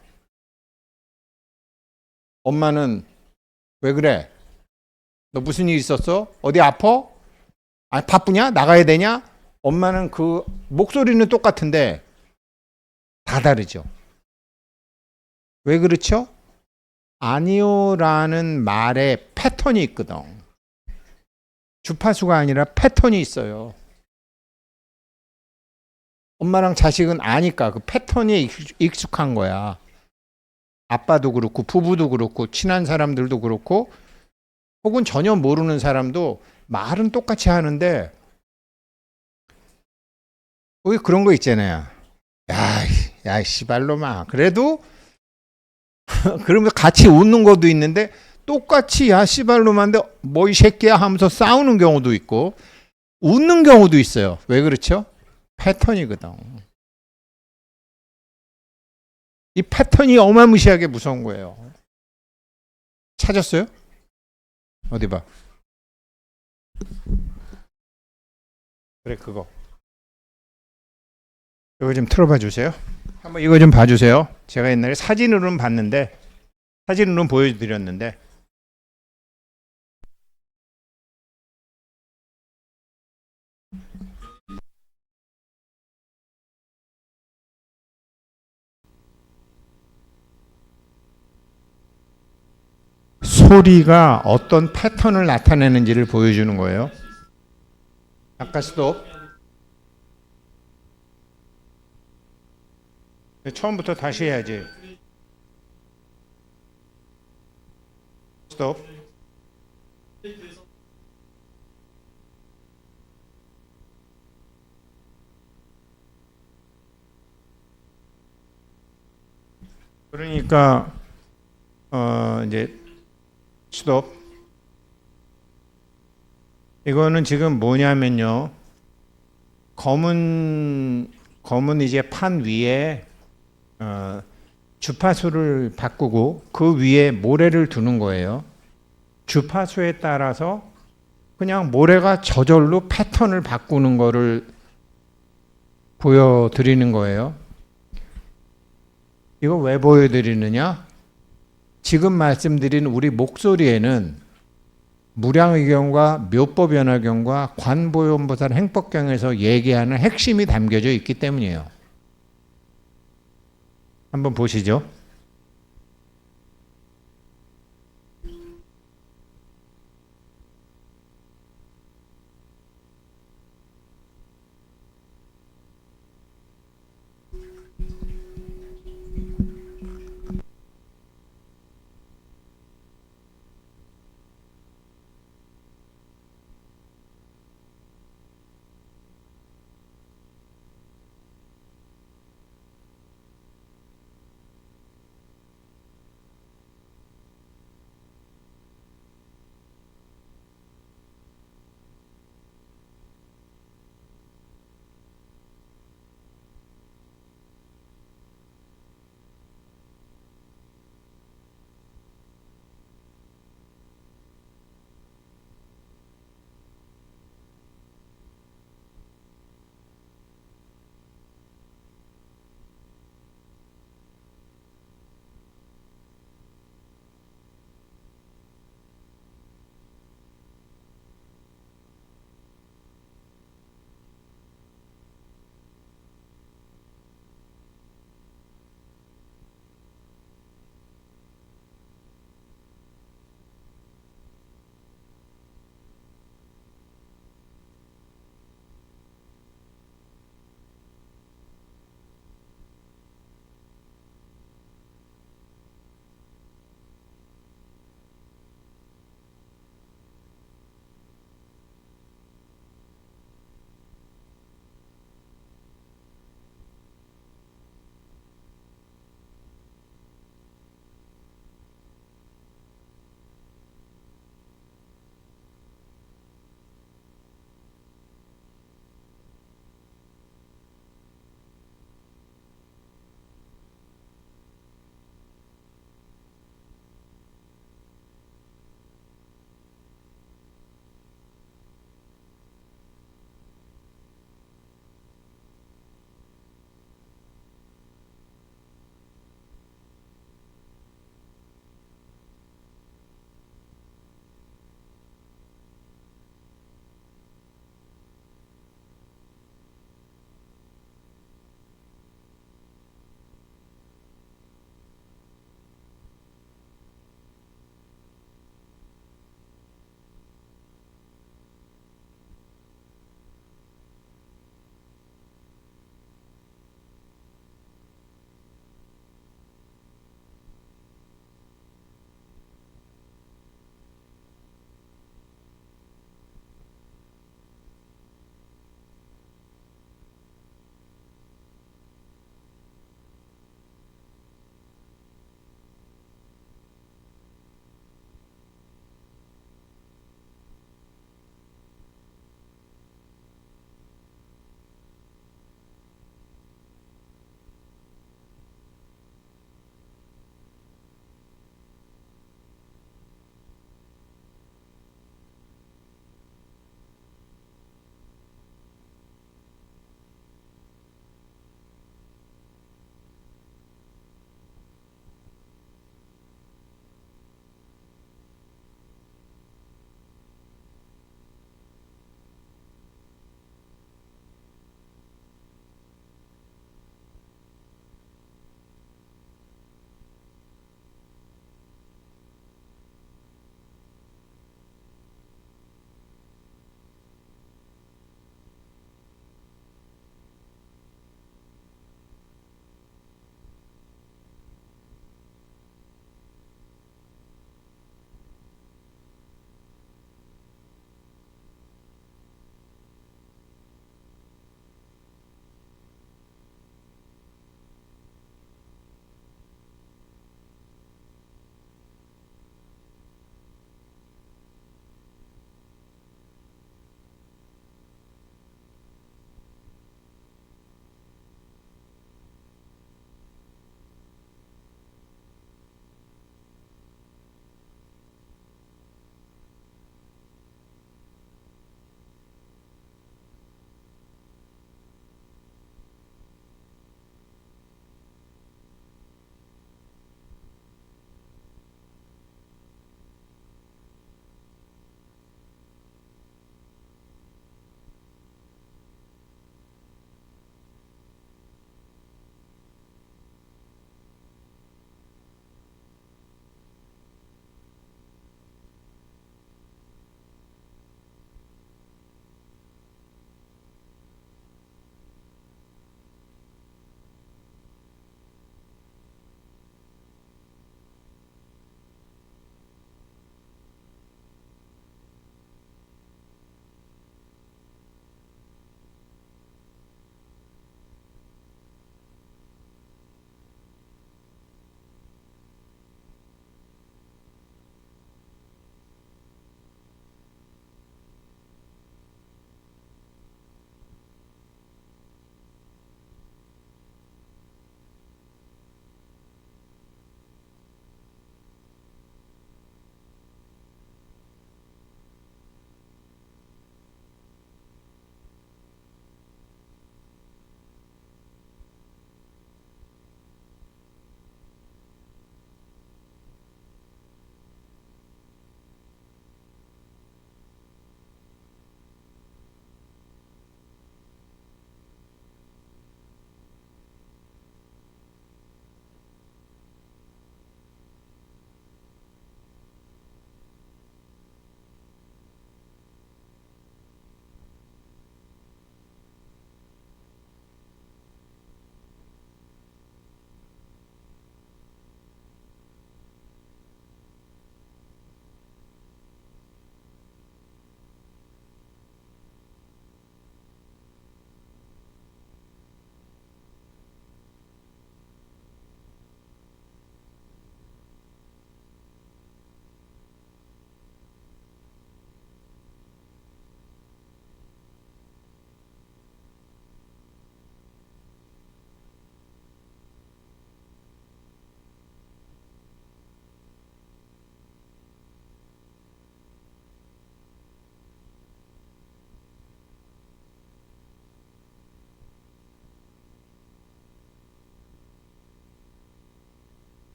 엄마는 왜 그래? 너 무슨 일 있었어? 어디 아파? 바쁘냐? 나가야 되냐? 엄마는 그 목소리는 똑같은데 다 다르죠. 왜 그렇죠? 아니요라는 말에 패턴이 있거든. 주파수가 아니라 패턴이 있어요. 엄마랑 자식은 아니까 그 패턴이 익숙한 거야. 아빠도 그렇고 부부도 그렇고 친한 사람들도 그렇고 혹은 전혀 모르는 사람도 말은 똑같이 하는데 왜 그런 거 있잖아요. 야, 야, 씨발로마. 그래도 그러면서 같이 웃는 것도 있는데 똑같이 야, 씨발로마인데 뭐 이 새끼야 하면서 싸우는 경우도 있고 웃는 경우도 있어요. 왜 그렇죠? 패턴이거든. 이 패턴이 어마무시하게 무서운 거예요. 찾았어요? 어디 봐. 그래, 그거. 이거 좀 틀어봐 주세요. 한번 이거 좀 봐주세요. 제가 옛날에 사진으로는 봤는데, 사진으로는 보여드렸는데, 소리가 어떤 패턴을 나타내는지를 보여주는 거예요. 아까 스톱. 처음부터 다시 해야지. 스톱. 그러니까 이제 스톱. 이거는 지금 뭐냐면요. 검은 이제 판 위에 어, 주파수를 바꾸고 그 위에 모래를 두는 거예요. 주파수에 따라서 그냥 모래가 저절로 패턴을 바꾸는 거를 보여드리는 거예요. 이거 왜 보여드리느냐? 지금 말씀드린 우리 목소리에는 무량의경과 묘법연화경과 관보현보살 행법경에서 얘기하는 핵심이 담겨져 있기 때문이에요. 한번 보시죠.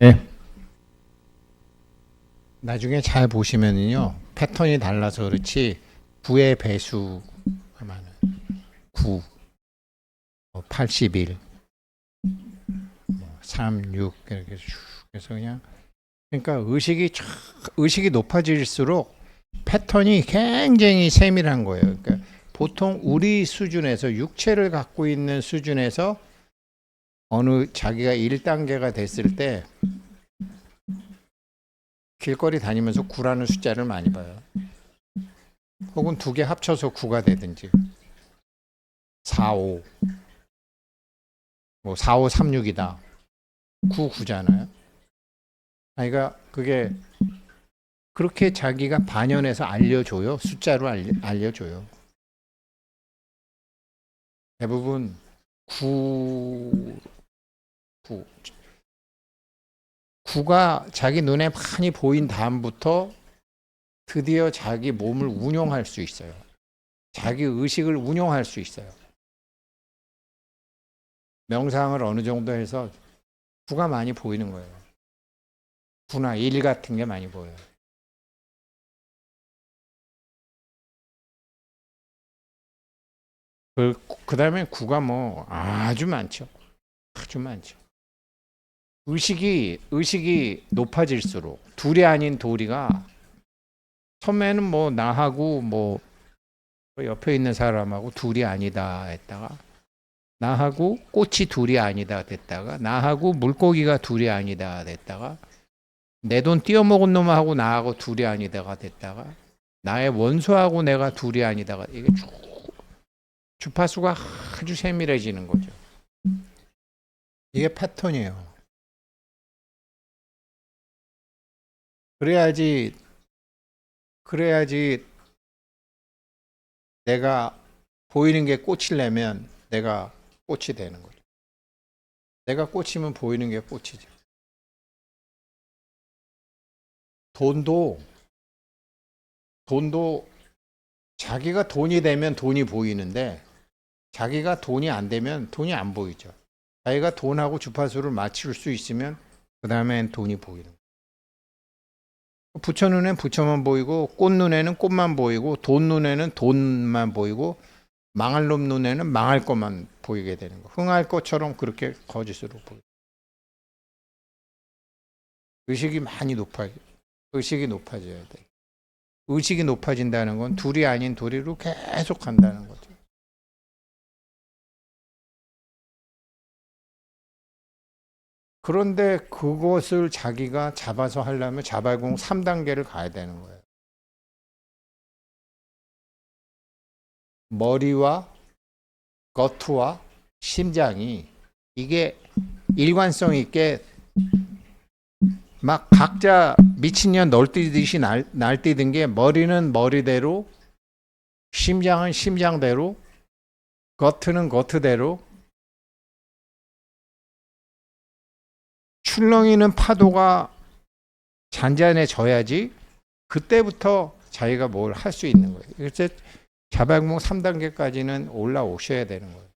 예.
나중에 잘 보시면은요 패턴이 달라서 그렇지 9의 배수가 많아요. 9, 81, 3, 6 이렇게 쭉 해서 그냥 그러니까 의식이 높아질수록 패턴이 굉장히 세밀한 거예요. 그러니까 보통 우리 수준에서 육체를 갖고 있는 수준에서 어느 자기가 1단계가 됐을 때 길거리 다니면서 9라는 숫자를 많이 봐요. 혹은 두 개 합쳐서 9가 되든지 4, 5 뭐 4, 5, 3, 6이다. 9, 9잖아요. 그러니까 그게 그렇게 자기가 반연해서 알려줘요. 숫자로 알려줘요. 대부분 9, 9, 9가 자기 눈에 많이 보인 다음부터 드디어 자기 몸을 운용할 수 있어요. 자기 의식을 운용할 수 있어요. 명상을 어느 정도 해서 9가 많이 보이는 거예요. 9나 1 같은 게 많이 보여요. 그 다음에 9가 뭐 아주 많죠. 아주 많죠. 의식이 높아질수록 둘이 아닌 도리가 처음에는 뭐 나하고 뭐 옆에 있는 사람하고 둘이 아니다 했다가 나하고 꽃이 둘이 아니다 됐다가 나하고 물고기가 둘이 아니다 됐다가 내 돈 띄어먹은 놈하고 나하고 둘이 아니다가 됐다가 나의 원수하고 내가 둘이 아니다가 이게 쭉 주파수가 아주 세밀해지는 거죠. 이게 패턴이에요. 그래야지 내가 보이는 게 꽃이려면 내가 꽃이 되는 거죠. 내가 꽃이면 보이는 게 꽃이죠. 돈도 자기가 돈이 되면 돈이 보이는데 자기가 돈이 안 되면 돈이 안 보이죠. 자기가 돈하고 주파수를 맞출 수 있으면 그 다음엔 돈이 보이는 거예요. 부처 눈에는 부처만 보이고 꽃 눈에는 꽃만 보이고 돈 눈에는 돈만 보이고 망할 놈 눈에는 망할 것만 보이게 되는 거. 흥할 것처럼 그렇게 거짓으로 보이고. 의식이 높아져야 돼. 의식이 높아진다는 건 둘이 아닌 둘이로 계속 간다는 거죠. 그런데 그것을 자기가 잡아서 하려면 자발공 3단계를 가야 되는 거예요. 머리와 겉와 심장이 이게 일관성 있게 막 각자 미친년 널뛰듯이 날뛰던 게 머리는 머리대로 심장은 심장대로 겉은 겉대로 출렁이는 파도가 잔잔해져야지 그때부터 자기가 뭘 할 수 있는 거예요. 그래서 자발공 3단계까지는 올라오셔야 되는 거예요.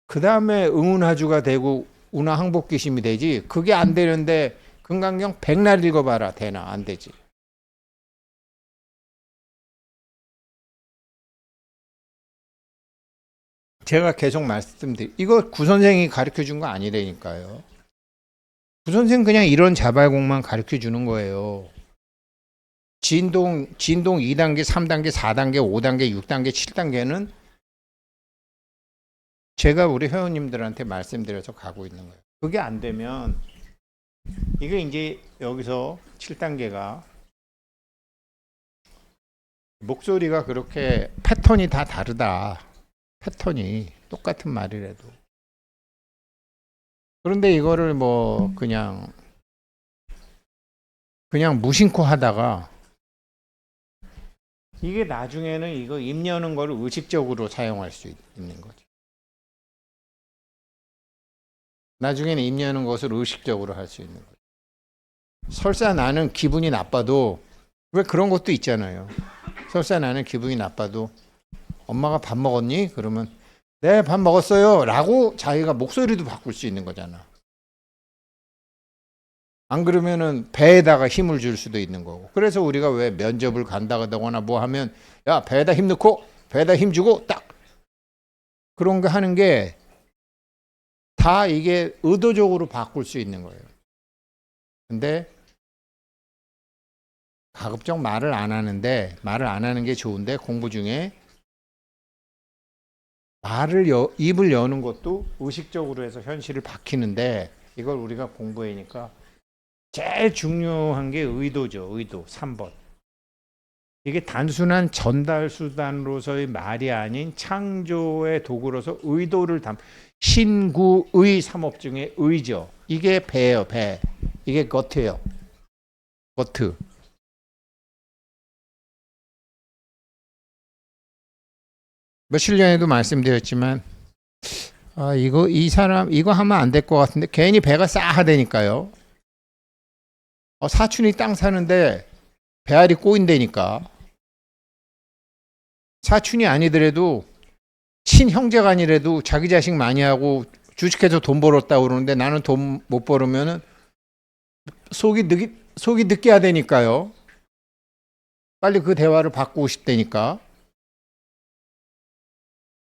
그 다음에 응운하주가 되고 운하항복기심이 되지. 그게 안 되는데 금강경 백날 읽어봐라. 되나? 안 되지. 제가 계속 말씀드린 이거 구선생이 가르쳐준 거 아니라니까요. 구선생 그냥 이런 자발공만 가르쳐주는 거예요. 진동 2단계, 3단계, 4단계, 5단계, 6단계, 7단계는 제가 우리 회원님들한테 말씀드려서 가고 있는 거예요. 그게 안 되면 이게 이제 여기서 7단계가 목소리가 그렇게 패턴이 다 다르다. 패턴이 똑같은 말이라도. 그런데 이거를 뭐 그냥 무심코 하다가 이게 나중에는 이거 입 여는 거를 의식적으로 사용할 수 있는 거죠. 나중에는 입 여는 것을 의식적으로 할 수 있는 거죠. 설사 나는 기분이 나빠도 왜 그런 것도 있잖아요. 설사 나는 기분이 나빠도 엄마가 밥 먹었니? 그러면 네, 밥 먹었어요 라고 자기가 목소리도 바꿀 수 있는 거잖아. 안 그러면은 배에다가 힘을 줄 수도 있는 거고. 그래서 우리가 왜 면접을 간다거나 뭐 하면 야, 배에다 힘 넣고 배에다 힘 주고 딱 그런 거 하는 게 다 이게 의도적으로 바꿀 수 있는 거예요. 근데 가급적 말을 안 하는데, 말을 안 하는 게 좋은데 공부 중에 입을 여는 것도 의식적으로 해서 현실을 밝히는데, 이걸 우리가 공부하니까 제일 중요한 게 의도죠. 의도. 3번. 이게 단순한 전달 수단으로서의 말이 아닌 창조의 도구로서 의도를 신구의 삼업 중에 의죠. 이게 배예요, 배. 이게 겉이에요. 겉. 며칠 전에도 말씀드렸지만 이 사람 이거 하면 안 될 것 같은데 괜히 배가 싸하다니까요. 사촌이 땅 사는데 배알이 꼬인다니까. 사촌이 아니더라도 친형제가 아니라도 자기 자식 많이 하고 주식해서 돈 벌었다고 그러는데 나는 돈 못 벌으면은 속이 느끼하다니까요. 빨리 그 대화를 바꾸고 싶다니까.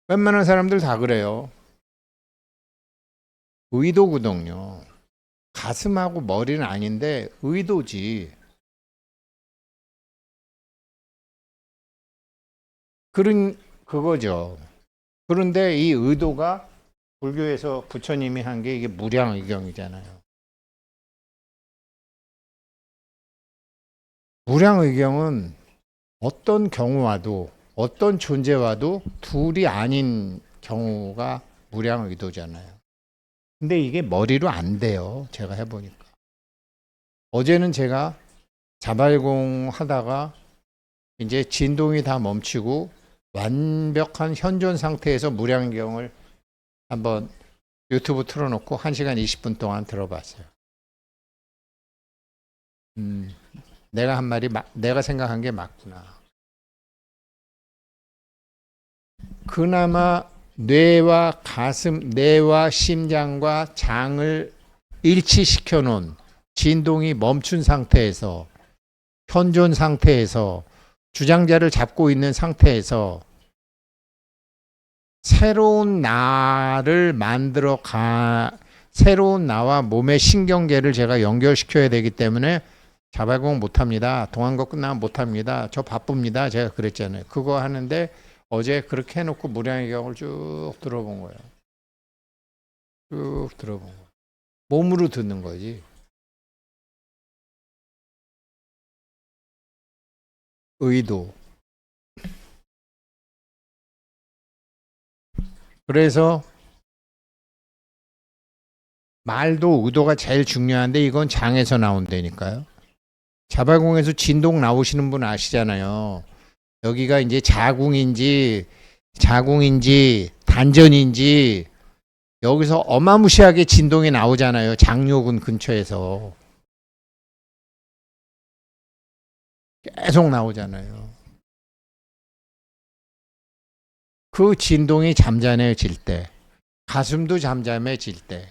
웬만한 사람들 다 그래요. 의도거든요. 가슴하고 머리는 아닌데 의도지. 그거죠. 그런데 이 의도가 불교에서 부처님이 한 게 이게 무량의경이잖아요. 무량의경은 어떤 경우와도 어떤 존재와도 둘이 아닌 경우가 무량의도잖아요. 근데 이게 머리로 안 돼요. 제가 해보니까. 어제는 제가 자발공 하다가 이제 진동이 다 멈추고 완벽한 현존 상태에서 무량경을 한번 유튜브 틀어놓고 1시간 20분 동안 들어봤어요. 내가 한 말이 내가 생각한 게 맞구나. 그나마 뇌와 가슴, 뇌와 심장과 장을 일치시켜 놓은 진동이 멈춘 상태에서 현존 상태에서 주장자를 잡고 있는 상태에서 새로운 나를 새로운 나와 몸의 신경계를 제가 연결시켜야 되기 때문에 자발공 못합니다. 동안거 끝나면 못합니다. 저 바쁩니다. 제가 그랬잖아요. 그거 하는데 어제 그렇게 해놓고 무량의 경을 쭉 들어본 거예요. 쭉 들어본 거예요. 몸으로 듣는 거지. 의도. 그래서 말도 의도가 제일 중요한데 이건 장에서 나온다니까요. 자발공에서 진동 나오시는 분 아시잖아요. 여기가 이제 자궁인지 단전인지 여기서 어마무시하게 진동이 나오잖아요. 장요근 근처에서 계속 나오잖아요. 그 진동이 잠잠해질 때, 가슴도 잠잠해질 때,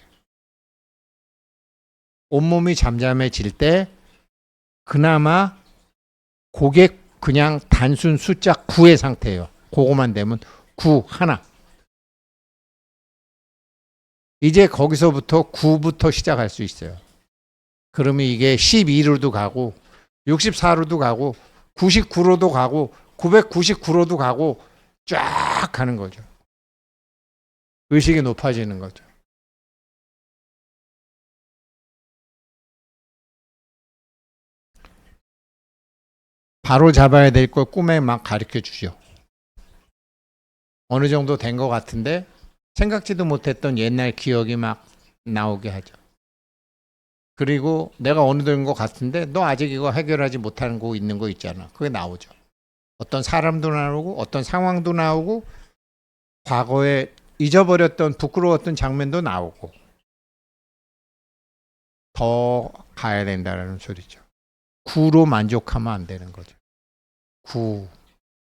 온몸이 잠잠해질 때 그나마 그게 그냥 단순 숫자 9의 상태예요. 그거만 되면 9 하나. 이제 거기서부터 9부터 시작할 수 있어요. 그러면 이게 12로도 가고 64로도 가고 99로도 가고 999로도 가고 쫙 가는 거죠. 의식이 높아지는 거죠. 바로 잡아야 될 걸 꿈에 막 가르쳐 주죠. 어느 정도 된 것 같은데 생각지도 못했던 옛날 기억이 막 나오게 하죠. 그리고 내가 어느 정도 된 것 같은데 너 아직 이거 해결하지 못하는 거 있는 거 있잖아. 그게 나오죠. 어떤 사람도 나오고 어떤 상황도 나오고 과거에 잊어버렸던 부끄러웠던 장면도 나오고 더 가야 된다는 소리죠. 9로 만족하면 안 되는 거죠. 9,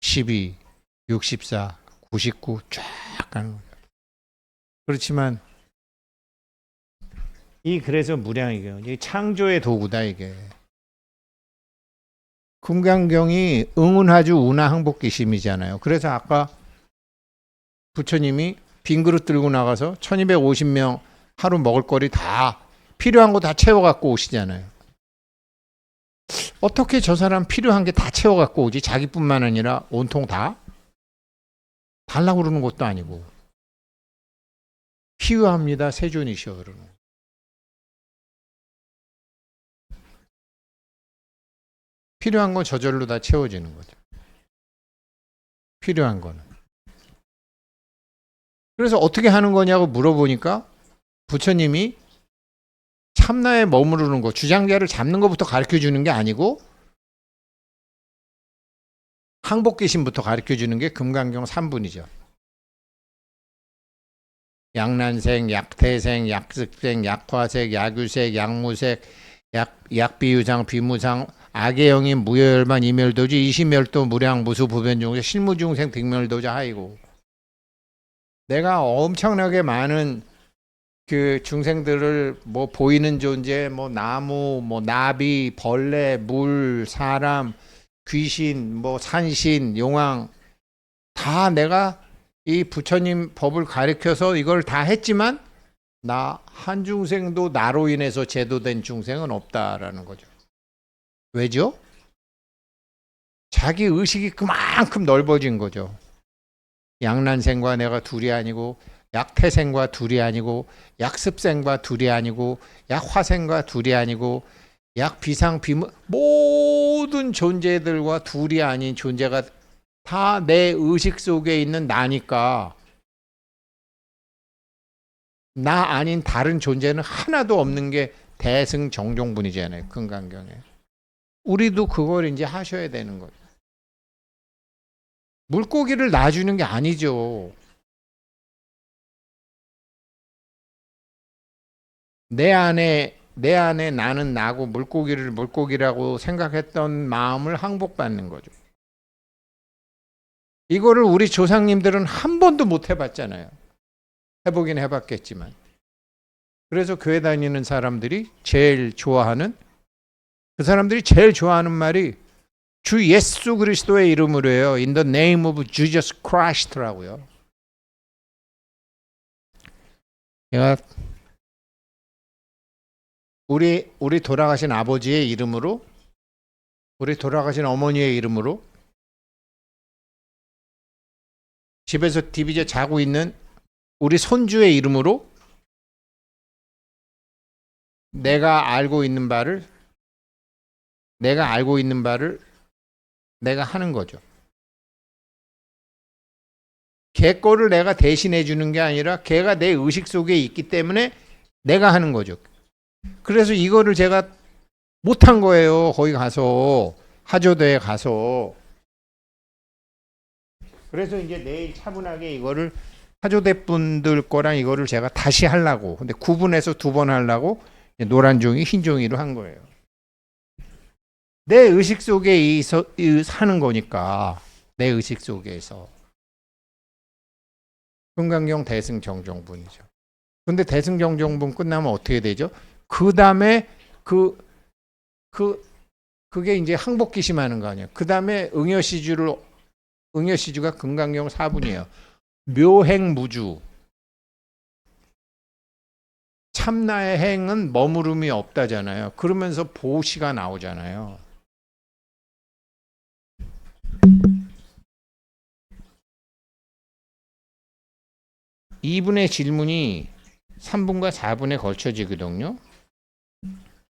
12, 64, 99 쫙 가는 거죠. 그렇지만 그래서 무량이에요. 이 창조의 도구다 이게. 금강경이 응운하주 운하 항복기심이잖아요. 그래서 아까 부처님이 빈 그릇 들고 나가서 1250명 하루 먹을 거리 다 필요한 거 다 채워 갖고 오시잖아요. 어떻게 저 사람 필요한 게 다 채워 갖고 오지? 자기뿐만 아니라 온통 다 달라고 그러는 것도 아니고. 희유합니다. 세존이시여 그러는. 필요한 건 저절로 다 채워지는 거죠. 필요한 거는. 그래서 어떻게 하는 거냐고 물어보니까 부처님이 참나에 머무르는 거, 주장자를 잡는 것부터 가르쳐 주는 게 아니고 항복기심부터 가르쳐 주는 게 금강경 3분이죠. 약난생, 약태생, 약습생, 약화색, 약유색, 약무색, 약비유상, 비무상, 악의 영인, 무여열반, 이멸도지, 이시멸도, 무량, 무수, 부변중생, 실무중생, 득멸도자 하이고. 내가 엄청나게 많은 그 중생들을 뭐 보이는 존재, 뭐 나무, 뭐 나비, 벌레, 물, 사람, 귀신, 뭐 산신, 용왕 다 내가 이 부처님 법을 가르쳐서 이걸 다 했지만 나 한 중생도 나로 인해서 제도된 중생은 없다라는 거죠. 왜죠? 자기 의식이 그만큼 넓어진 거죠. 양난생과 내가 둘이 아니고 약태생과 둘이 아니고 약습생과 둘이 아니고 약화생과 둘이 아니고 약비상 비무 모든 존재들과 둘이 아닌 존재가 다 내 의식 속에 있는 나니까 나 아닌 다른 존재는 하나도 없는 게 대승정종분이잖아요. 금강경에. 우리도 그걸 이제 하셔야 되는 거예요. 물고기를 놔주는 게 아니죠. 내 안에 나는 나고 물고기를 물고기라고 생각했던 마음을 항복받는 거죠. 이거를 우리 조상님들은 한 번도 못 해봤잖아요. 해보긴 해봤겠지만. 그래서 교회 다니는 사람들이 제일 좋아하는 말이 주 예수 그리스도의 이름으로 해요. In the name of Jesus Christ라고요. 제가 우리 돌아가신 아버지의 이름으로, 우리 돌아가신 어머니의 이름으로, 집에서 TV에 자고 있는 우리 손주의 이름으로 내가 알고 있는 바를 내가 하는 거죠. 걔 거를 내가 대신해 주는 게 아니라 걔가 내 의식 속에 있기 때문에 내가 하는 거죠. 그래서 이거를 제가 못한 거예요. 거기 가서 하조대에 가서. 그래서 이제 내일 차분하게 이거를 하조대 분들 거랑 이거를 제가 다시 하려고. 근데 구분해서 2번 하려고 노란 종이 흰 종이로 한 거예요. 내 의식 속에 사는 거니까. 내 의식 속에서. 금강경 대승정종분이죠. 근데 대승정종분 끝나면 어떻게 되죠? 그 다음에 그게 이제 항복기심하는 거 아니에요. 그 다음에 응여시주가 금강경 4분이에요. 묘행무주. 참나의 행은 머무름이 없다잖아요. 그러면서 보시가 나오잖아요. 이분의 질문이 3분과 4분에 걸쳐지거든요.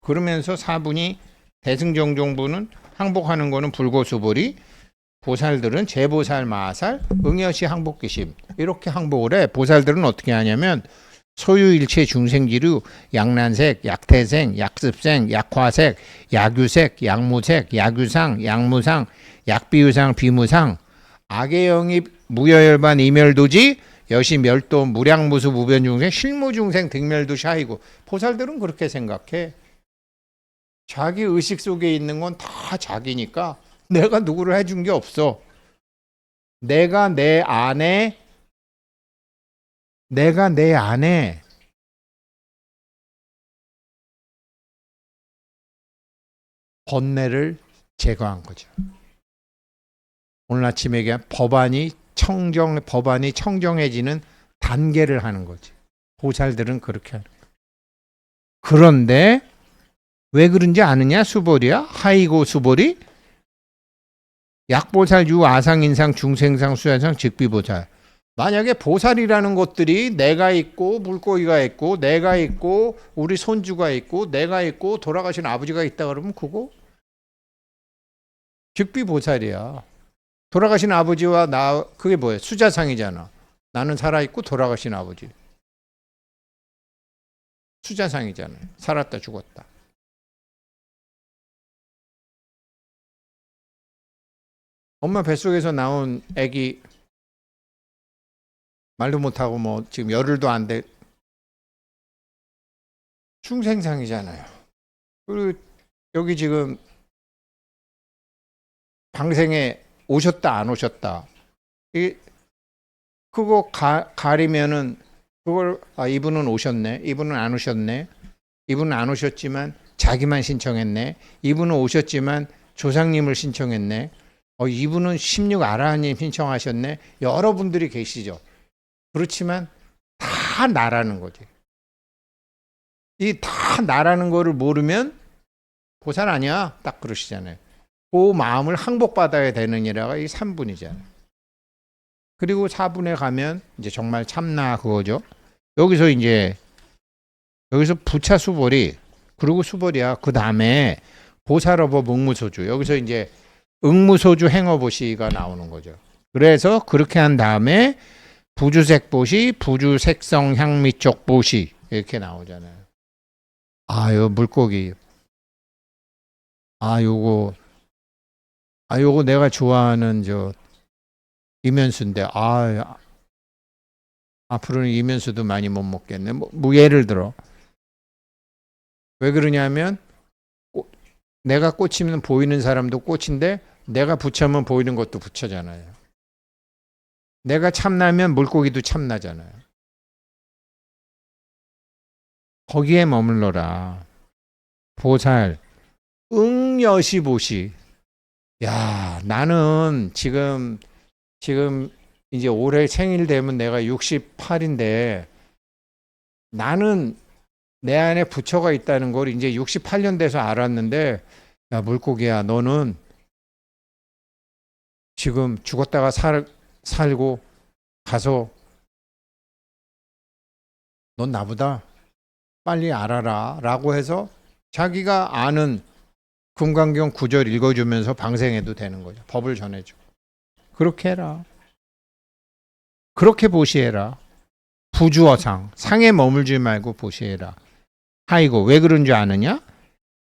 그러면서 4분이 대승정종분은 항복하는 거는 불고수보리, 보살들은 재보살, 마살, 응여시 항복기심 이렇게 항복을 해. 보살들은 어떻게 하냐면 소유일체 중생지류, 약난색, 약태생, 약습생, 약화색, 약유색, 약무색, 약유상, 약무상, 약비유상, 비무상, 악의 영입, 무여열반, 이멸도지, 여시멸도, 무량무수, 무변중생, 실무중생, 득멸도 샤이고. 보살들은 그렇게 생각해. 자기 의식 속에 있는 건 다 자기니까 내가 누구를 해준 게 없어. 내가 내 안에 번뇌를 제거한 거죠. 오늘 아침에 얘기한 법안이 청정해지는 단계를 하는 거지. 보살들은 그렇게 하는 거야. 그런데 왜 그런지 아느냐? 수보리야. 하이고 수보리. 약보살, 유아상, 인상, 중생상, 수야상, 즉비보살. 만약에 보살이라는 것들이 내가 있고 물고기가 있고 내가 있고 우리 손주가 있고 내가 있고 돌아가신 아버지가 있다 그러면 그거 즉비보살이야. 돌아가신 아버지와 나 그게 뭐예요? 수자상이잖아. 나는 살아있고 돌아가신 아버지. 수자상이잖아요. 살았다 죽었다. 엄마 뱃속에서 나온 애기 말도 못하고 뭐 지금 열흘도 안 돼. 중생상이잖아요. 그리고 여기 지금 방생에 오셨다 안 오셨다. 그거 가리면은 그걸 이분은 오셨네. 이분은 안 오셨네. 이분은 안 오셨지만 자기만 신청했네. 이분은 오셨지만 조상님을 신청했네. 이분은 16 아라하님 신청하셨네. 여러분들이 계시죠. 그렇지만 다 나라는 거지. 이 다 나라는 거를 모르면 보살 아니야. 딱 그러시잖아요. 그 마음을 항복받아야 되느니라가 이 3분이잖아요. 그리고 4분에 가면 이제 정말 참나 그거죠. 여기서 부차 수보리, 그리고 수보리야. 그 다음에 보살어법 응무소주. 여기서 이제 응무소주 행어보시가 나오는 거죠. 그래서 그렇게 한 다음에 부주색보시, 부주색성 향미쪽 보시 이렇게 나오잖아요. 요 물고기. 요거 내가 좋아하는 이면수인데 앞으로는 이면수도 많이 못 먹겠네. 뭐 예를 들어 왜 그러냐면 내가 꽂히면 보이는 사람도 꽂힌데 내가 부처면 보이는 것도 부처잖아요. 내가 참나면 물고기도 참나잖아요. 거기에 머물러라. 보살 응여시보시. 야, 나는 지금 이제 올해 생일 되면 내가 68인데 나는 내 안에 부처가 있다는 걸 이제 68년 돼서 알았는데, 야, 물고기야, 너는 지금 죽었다가 살고 가서 넌 나보다 빨리 알아라 라고 해서 자기가 아는 금강경 9절 읽어주면서 방생해도 되는 거죠. 법을 전해주고. 그렇게 해라. 그렇게 보시해라. 부주어상, 상에 머물지 말고 보시해라. 하이고, 왜 그런 줄 아느냐?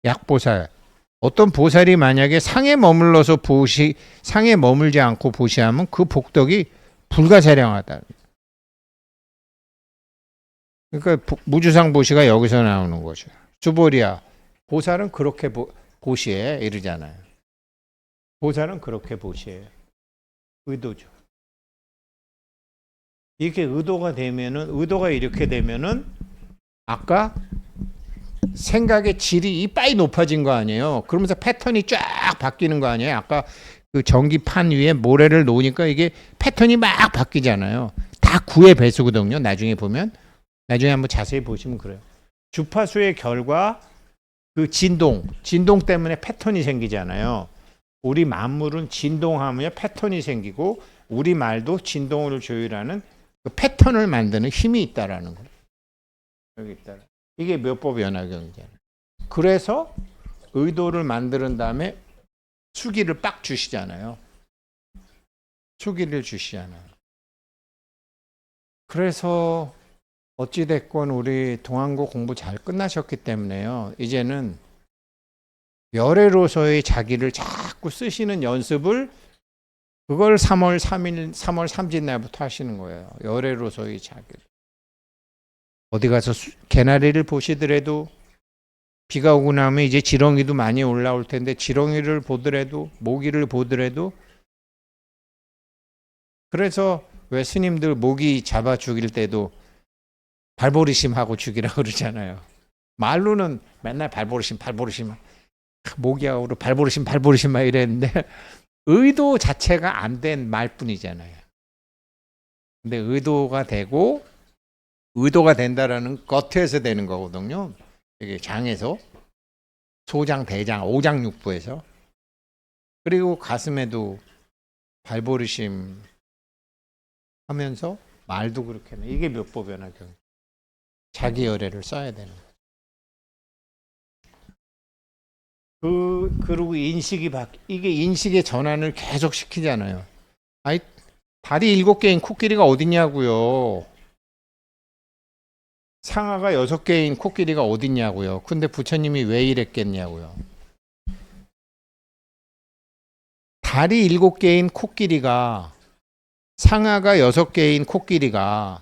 약보살. 어떤 보살이 만약에 상에 머물지 않고 보시하면 그 복덕이 불가사량하다. 그러니까 무주상 보시가 여기서 나오는 거죠. 수보리야, 보살은 그렇게 보시해 이러잖아요. 보살은 그렇게 보시해. 의도죠. 이렇게 의도가 이렇게 되면은 아까 생각의 질이 이빠이 높아진 거 아니에요. 그러면서 패턴이 쫙 바뀌는 거 아니에요. 아까 그 전기판 위에 모래를 놓으니까 이게 패턴이 막 바뀌잖아요. 다 9의 배수거든요. 나중에 한번 자세히 보시면 그래요. 주파수의 결과 그 진동 때문에 패턴이 생기잖아요. 우리 만물은 진동하면 패턴이 생기고 우리 말도 진동을 조율하는 그 패턴을 만드는 힘이 있다라는 거예요. 여기 있다. 이게 묘법 연화경이잖아요. 그래서 의도를 만드는 다음에 수기를 빡 주시잖아요. 수기를 주시잖아요. 그래서 어찌됐건 우리 동안고 공부 잘 끝나셨기 때문에요. 이제는 열애로서의 자기를 자꾸 쓰시는 연습을 그걸 3월 3일 날부터 하시는 거예요. 열애로서의 자기를. 어디 가서 개나리를 보시더라도 비가 오고 나면 이제 지렁이도 많이 올라올 텐데 지렁이를 보더라도 모기를 보더라도 그래서 왜 스님들 모기 잡아 죽일 때도 발보리심 하고 죽이라고 그러잖아요. 말로는 맨날 발보리심 모기하고 발버르심 막 이랬는데 의도 자체가 안 된 말뿐이잖아요. 근데 의도가 되고 의도가 된다라는 겉에서 되는 거거든요. 이게 장에서 소장, 대장, 오장육부에서 그리고 가슴에도 발버르심 하면서 말도 그렇게 해. 이게 묘법변화 경우. 자기 열애를 써야 되는 거예요. 그리고 이게 인식의 전환을 계속 시키잖아요. 아이, 다리 7개인 코끼리가 어딨냐고요. 상아가 6개인 코끼리가 어딨냐고요. 근데 부처님이 왜 이랬겠냐고요. 다리 7개인 코끼리가 상아가 6개인 코끼리가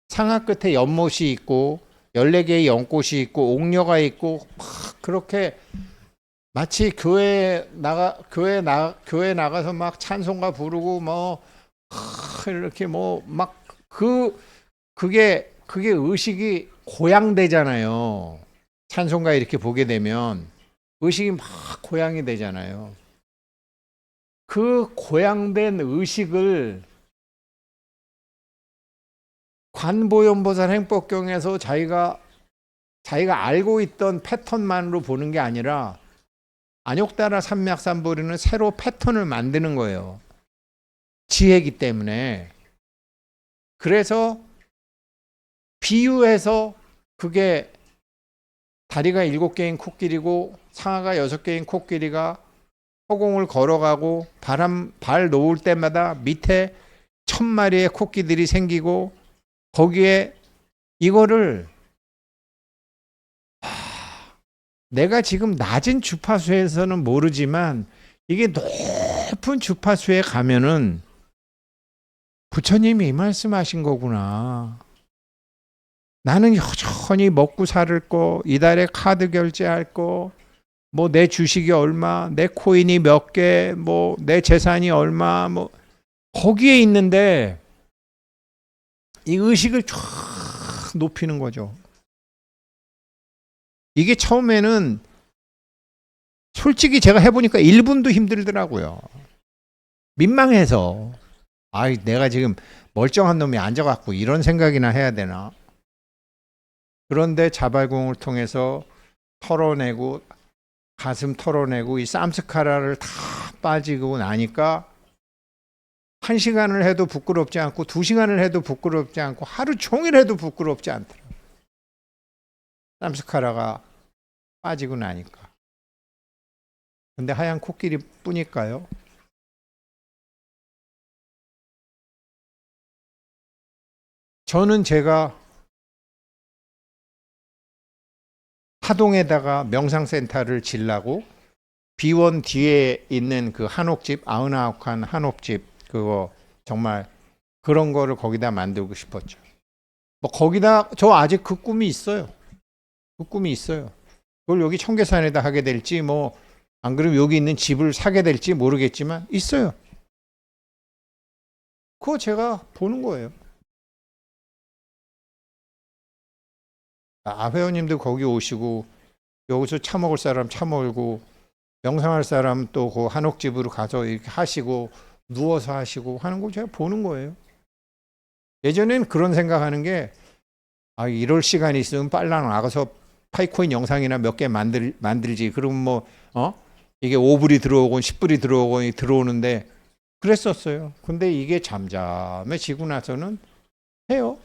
상아 끝에 연못이 있고 14개의 연꽃이 있고 옥녀가 있고 막 그렇게 마치 교회 나가서 막 찬송가 부르고 뭐 이렇게 뭐 막 그게 의식이 고양되잖아요. 찬송가 이렇게 보게 되면 의식이 막 고양이 되잖아요. 그 고양된 의식을 관보현보살 행법경에서 자기가 알고 있던 패턴만으로 보는 게 아니라 안욕다라 삼맥삼보리는 새로 패턴을 만드는 거예요. 지혜이기 때문에. 그래서 비유해서 그게 다리가 7개인 코끼리고 상아가 6개인 코끼리가 허공을 걸어가고 발 놓을 때마다 밑에 1000마리의 코끼들이 생기고 거기에 이거를 내가 지금 낮은 주파수에서는 모르지만 이게 높은 주파수에 가면은 부처님이 이 말씀하신 거구나. 나는 여전히 먹고 살 거, 이달에 카드 결제할 거, 뭐 내 주식이 얼마, 내 코인이 몇 개, 뭐 내 재산이 얼마, 뭐 거기에 있는데 이 의식을 쫙 높이는 거죠. 이게 처음에는 솔직히 제가 해보니까 1분도 힘들더라고요. 민망해서. 아이, 내가 지금 멀쩡한 놈이 앉아갖고 이런 생각이나 해야 되나. 그런데 자발공을 통해서 털어내고 가슴 털어내고 이 쌈스카라를 다 빠지고 나니까 1시간을 해도 부끄럽지 않고 2시간을 해도 부끄럽지 않고 하루 종일 해도 부끄럽지 않더라고요. 쌈스카라가 빠지고 나니까. 근데 하얀 코끼리 뿐일까요? 저는 제가 하동에다가 명상센터를 지려고 비원 뒤에 있는 그 한옥집, 99칸 한옥집, 그거 정말 그런 거를 거기다 만들고 싶었죠. 뭐 거기다 저 아직 그 꿈이 있어요. 그 꿈이 있어요. 그걸 여기 청계산에다 하게 될지 뭐 안 그러면 여기 있는 집을 사게 될지 모르겠지만 있어요. 그거 제가 보는 거예요. 회원님들 거기 오시고 여기서 차 먹을 사람 차 먹고 명상할 사람 또 그 한옥집으로 가서 이렇게 하시고 누워서 하시고 하는 거 제가 보는 거예요. 예전엔 그런 생각하는 게 이럴 시간이 있으면 빨리 나가서 파이코인 영상이나 몇 개 만들지. 그러면 뭐 이게 5불이 들어오고 10불이 들어오는데 그랬었어요. 근데 이게 잠잠해지고 나서는 해요.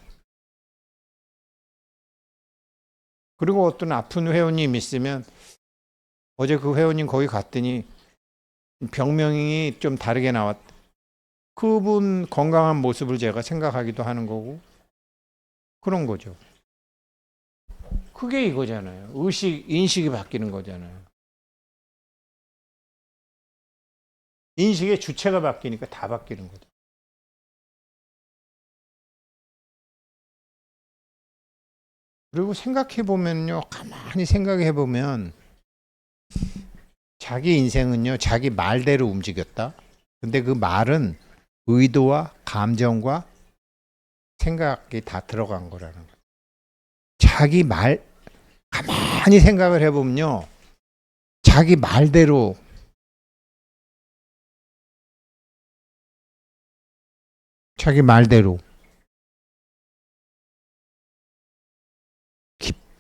그리고 어떤 아픈 회원님 있으면 어제 그 회원님 거기 갔더니 병명이 좀 다르게 나왔다. 그분 건강한 모습을 제가 생각하기도 하는 거고 그런 거죠. 그게 이거잖아요. 인식이 바뀌는 거잖아요. 인식의 주체가 바뀌니까 다 바뀌는 거죠. 그리고 생각해보면요. 가만히 생각해보면 자기 인생은요. 자기 말대로 움직였다. 근데 그 말은 의도와 감정과 생각이 다 들어간 거라는 거예요. 자기 말 가만히 생각을 해보면요. 자기 말대로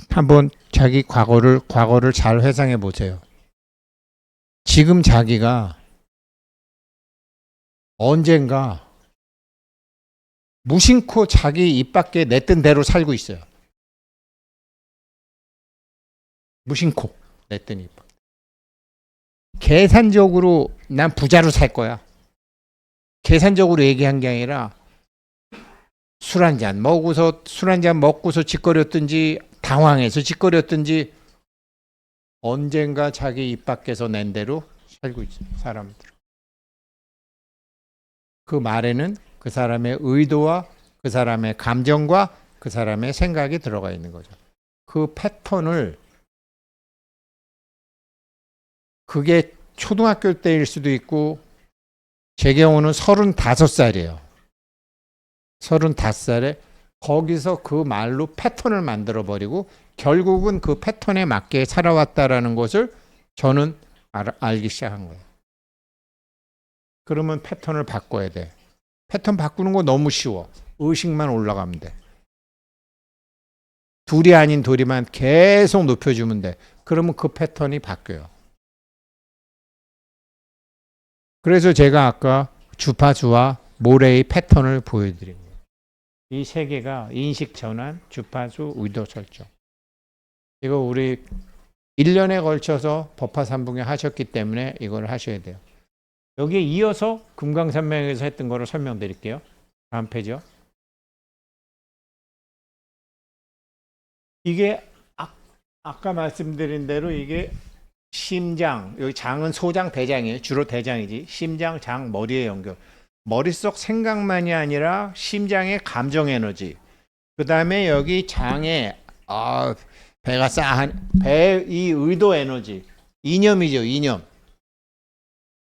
한번 자기 과거를 잘 회상해 보세요. 지금 자기가 언젠가 무심코 자기 입 밖에 냈던 대로 살고 있어요. 무심코 냈던 입 밖에. 계산적으로 난 부자로 살 거야. 계산적으로 얘기한 게 아니라 술 한 잔 먹고서 짓거렸든지 당황해서 짓거렸든지 언젠가 자기 입 밖에서 낸 대로 살고 있어요. 사람들. 그 말에는 그 사람의 의도와 그 사람의 감정과 그 사람의 생각이 들어가 있는 거죠. 그 패턴을 그게 초등학교 때일 수도 있고 제 경우는 35살이에요. 35살에 거기서 그 말로 패턴을 만들어 버리고 결국은 그 패턴에 맞게 살아왔다라는 것을 저는 알기 시작한 거예요. 그러면 패턴을 바꿔야 돼. 패턴 바꾸는 거 너무 쉬워. 의식만 올라가면 돼. 둘이 아닌 둘이만 계속 높여주면 돼. 그러면 그 패턴이 바뀌어요. 그래서 제가 아까 주파수와 모래의 패턴을 보여드린 거예요. 이 세 개가 인식 전환, 주파수, 의도 설정. 이거 우리 1년에 걸쳐서 법화삼봉에 하셨기 때문에 이걸 하셔야 돼요. 여기에 이어서 금강산명에서 했던 거를 설명드릴게요. 다음 페이지요. 이게 아까 말씀드린 대로 이게 심장, 여기 장은 소장, 대장이에요. 주로 대장이지. 심장, 장, 머리에 연결. 머릿속 생각만이 아니라 심장의 감정 에너지. 그 다음에 여기 장에 배가 싸한 배 이 의도 에너지. 이념이죠, 이념.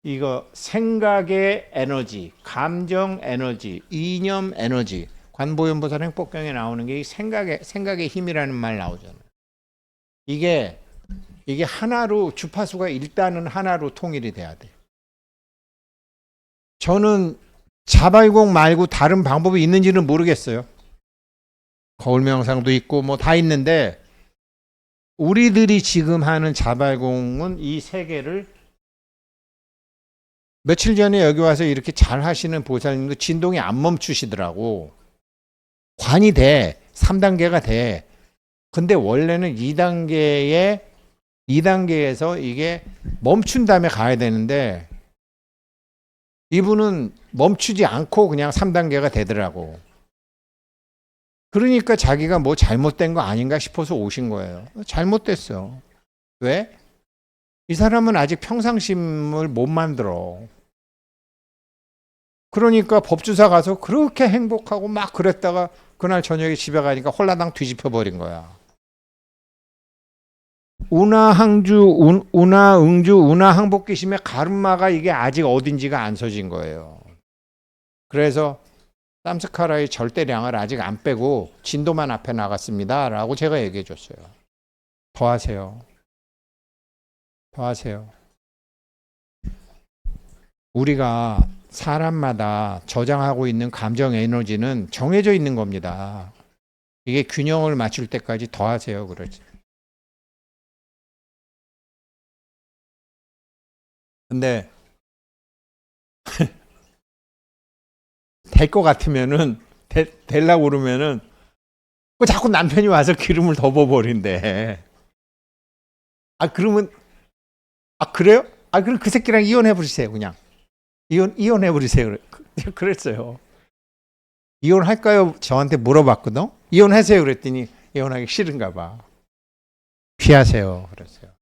이거 생각의 에너지, 감정 에너지, 이념 에너지. 관보연보살 행복경에 나오는 게 이 생각의 힘이라는 말 나오잖아요. 이게 하나로 주파수가 일단은 하나로 통일이 돼야 돼. 저는 자발공 말고 다른 방법이 있는지는 모르겠어요. 거울 명상도 있고 뭐 다 있는데 우리들이 지금 하는 자발공은 이 세 개를 며칠 전에 여기 와서 이렇게 잘 하시는 보살님도 진동이 안 멈추시더라고. 관이 돼. 3단계가 돼. 근데 원래는 2단계에서 이게 멈춘 다음에 가야 되는데 이분은 멈추지 않고 그냥 3단계가 되더라고. 그러니까 자기가 뭐 잘못된 거 아닌가 싶어서 오신 거예요. 잘못됐어. 왜? 이 사람은 아직 평상심을 못 만들어. 그러니까 법주사 가서 그렇게 행복하고 막 그랬다가 그날 저녁에 집에 가니까 홀라당 뒤집혀 버린 거야. 운하항복기심의 가르마가 이게 아직 어딘지가 안 서진 거예요. 그래서 쌈스카라의 절대량을 아직 안 빼고 진도만 앞에 나갔습니다. 라고 제가 얘기해 줬어요. 더 하세요. 우리가 사람마다 저장하고 있는 감정 에너지는 정해져 있는 겁니다. 이게 균형을 맞출 때까지 더 하세요. 그러지. 근데 될 것 같으면은 되려고 그러면은 자꾸 남편이 와서 기름을 더 부어버린대. 그러면 그래요? 그럼 그 새끼랑 이혼해 버리세요. 그냥 이혼해 버리세요. 그랬어요. 이혼할까요? 저한테 물어봤거든. 이혼하세요. 그랬더니 이혼하기 싫은가 봐. 피하세요. 그랬어요.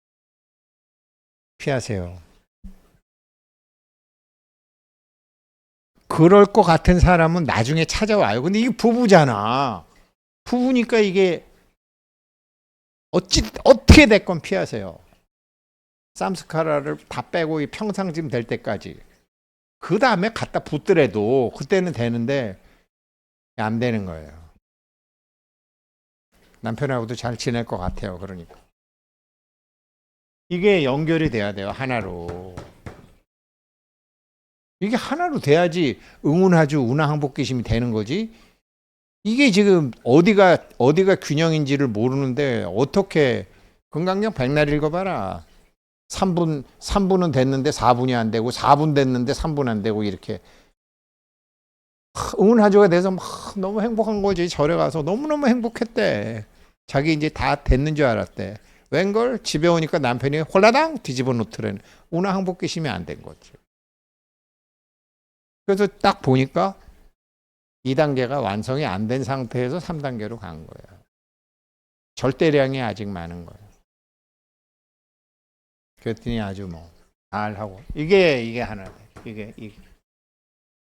피하세요. 그럴 것 같은 사람은 나중에 찾아와요. 근데 이게 부부잖아. 부부니까 이게 어떻게 됐건 피하세요. 쌈스카라를 다 빼고 평상심 될 때까지. 그 다음에 갖다 붙더라도 그때는 되는데 안 되는 거예요. 남편하고도 잘 지낼 것 같아요. 그러니까. 이게 연결이 돼야 돼요. 하나로. 이게 하나로 돼야지 응운하주 운하항복기심이 되는 거지. 이게 지금 어디가 균형인지를 모르는데 어떻게 금강경 백날 읽어봐라. 3분은 됐는데 4분이 안 되고 4분 됐는데 3분 안 되고 이렇게 응운하주가 돼서 막 너무 행복한 거지. 절에 가서 너무너무 행복했대. 자기 이제 다 됐는 줄 알았대. 웬걸 집에 오니까 남편이 홀라당 뒤집어 놓더래. 운하항복기심이 안 된 거지. 그래서 딱 보니까 2단계가 완성이 안 된 상태에서 3단계로 간 거예요. 절대량이 아직 많은 거예요. 그랬더니 아주 뭐 잘하고 이게 하나. 이게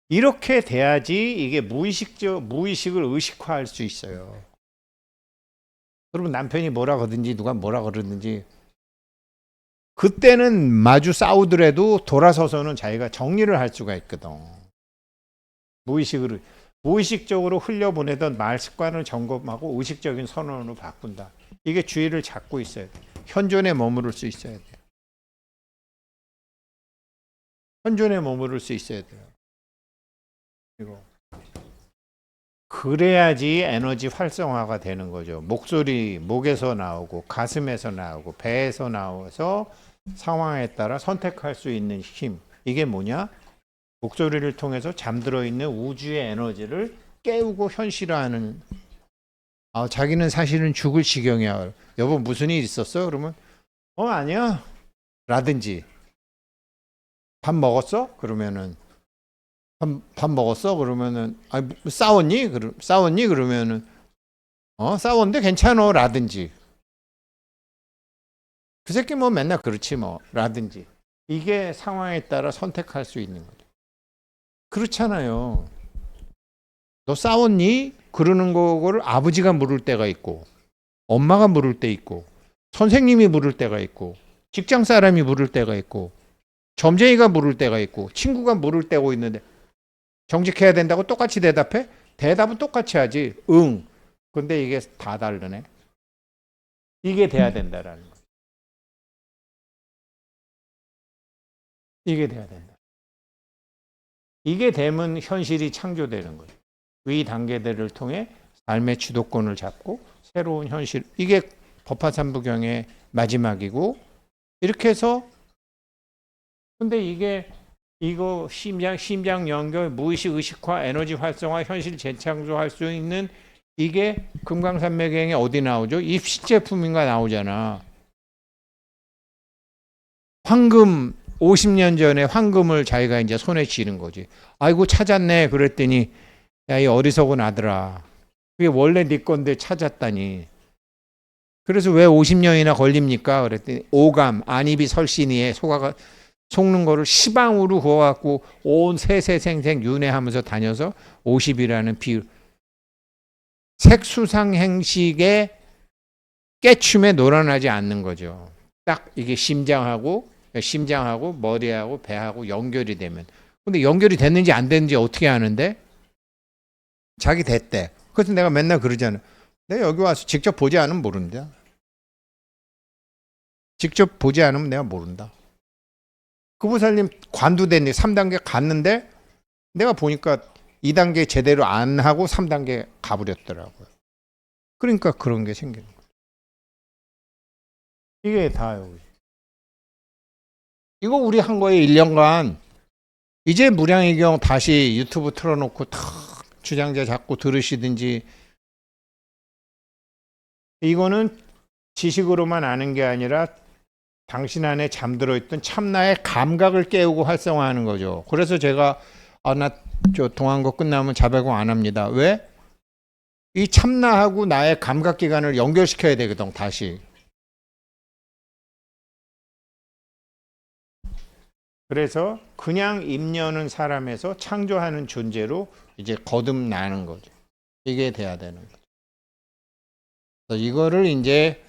이렇게 돼야지 이게 무의식을 의식화할 수 있어요. 여러분 남편이 뭐라 그러든지 누가 뭐라 그러든지 그때는 마주 싸우더라도 돌아서서는 자기가 정리를 할 수가 있거든. 무의식적으로 흘려보내던 말 습관을 점검하고 의식적인 선언으로 바꾼다. 이게 주의를 잡고 있어야 돼. 현존에 머무를 수 있어야 돼. 현존에 머무를 수 있어야 돼요. 그리고 그래야지 에너지 활성화가 되는 거죠. 목소리, 목에서 나오고 가슴에서 나오고 배에서 나와서 상황에 따라 선택할 수 있는 힘. 이게 뭐냐? 목소리를 통해서 잠들어 있는 우주의 에너지를 깨우고 현실화하는. 자기는 사실은 죽을 지경이야. 여보 무슨 일 있었어? 그러면 아니야. 라든지 밥 먹었어? 그러면은 밥 먹었어? 그러면은 싸웠니? 그러면은 싸웠는데 괜찮어. 라든지 그 새끼 뭐 맨날 그렇지 뭐. 라든지 이게 상황에 따라 선택할 수 있는 거죠. 그렇잖아요. 너 싸웠니? 그러는 거를 아버지가 물을 때가 있고 엄마가 물을 때 있고 선생님이 물을 때가 있고 직장 사람이 물을 때가 있고 점쟁이가 물을 때가 있고 친구가 물을 때고 있는데 정직해야 된다고 똑같이 대답해? 대답은 똑같이 하지. 응. 근데 이게 다 다르네. 이게 돼야 된다라는 거. 이게 돼야 된다. 이게 되면 현실이 창조되는 거예요. 위 단계들을 통해 삶의 주도권을 잡고 새로운 현실. 이게 법화삼부경의 마지막이고 이렇게 해서 근데 이거 심장 연결, 무의식 의식화, 에너지 활성화, 현실 재창조할 수 있는 이게 금강산맥행에 어디 나오죠? 입시 제품인가 나오잖아. 황금 50년 전에 황금을 자기가 이제 손에 쥐는 거지. 아이고 찾았네. 그랬더니 야, 이 어리석은 아들아. 그게 원래 네 건데 찾았다니. 그래서 왜 50년이나 걸립니까? 그랬더니 오감, 안입이 설신이에 속는 거를 시방으로 구워갖고 온 세세생생 윤회하면서 다녀서 50이라는 비율. 색수상행식의 깨춤에 놀아나지 않는 거죠. 딱 이게 심장하고 머리하고 배하고 연결이 되면. 근데 연결이 됐는지 안 됐는지 어떻게 아는데? 자기 됐대. 그래서 내가 맨날 그러잖아. 내가 여기 와서 직접 보지 않으면 모른다. 직접 보지 않으면 내가 모른다. 그보살님 관두됐니 3단계 갔는데 내가 보니까 2단계 제대로 안 하고 3단계 가버렸더라고요. 그러니까 그런 게 생기는 거예요. 이게 다요. 이거 우리 한 거에 1년간 이제 무량의경 다시 유튜브 틀어놓고 탁 주장자 잡고 들으시든지. 이거는 지식으로만 아는 게 아니라 당신 안에 잠들어 있던 참나의 감각을 깨우고 활성화하는 거죠. 그래서 제가 나 동안거 끝나면 자백공 안 합니다. 왜? 이 참나하고 나의 감각 기관을 연결시켜야 되거든. 다시. 그래서 그냥 입려는 사람에서 창조하는 존재로 이제 거듭나는 거죠. 이게 돼야 되는 거죠. 그래서 이거를 이제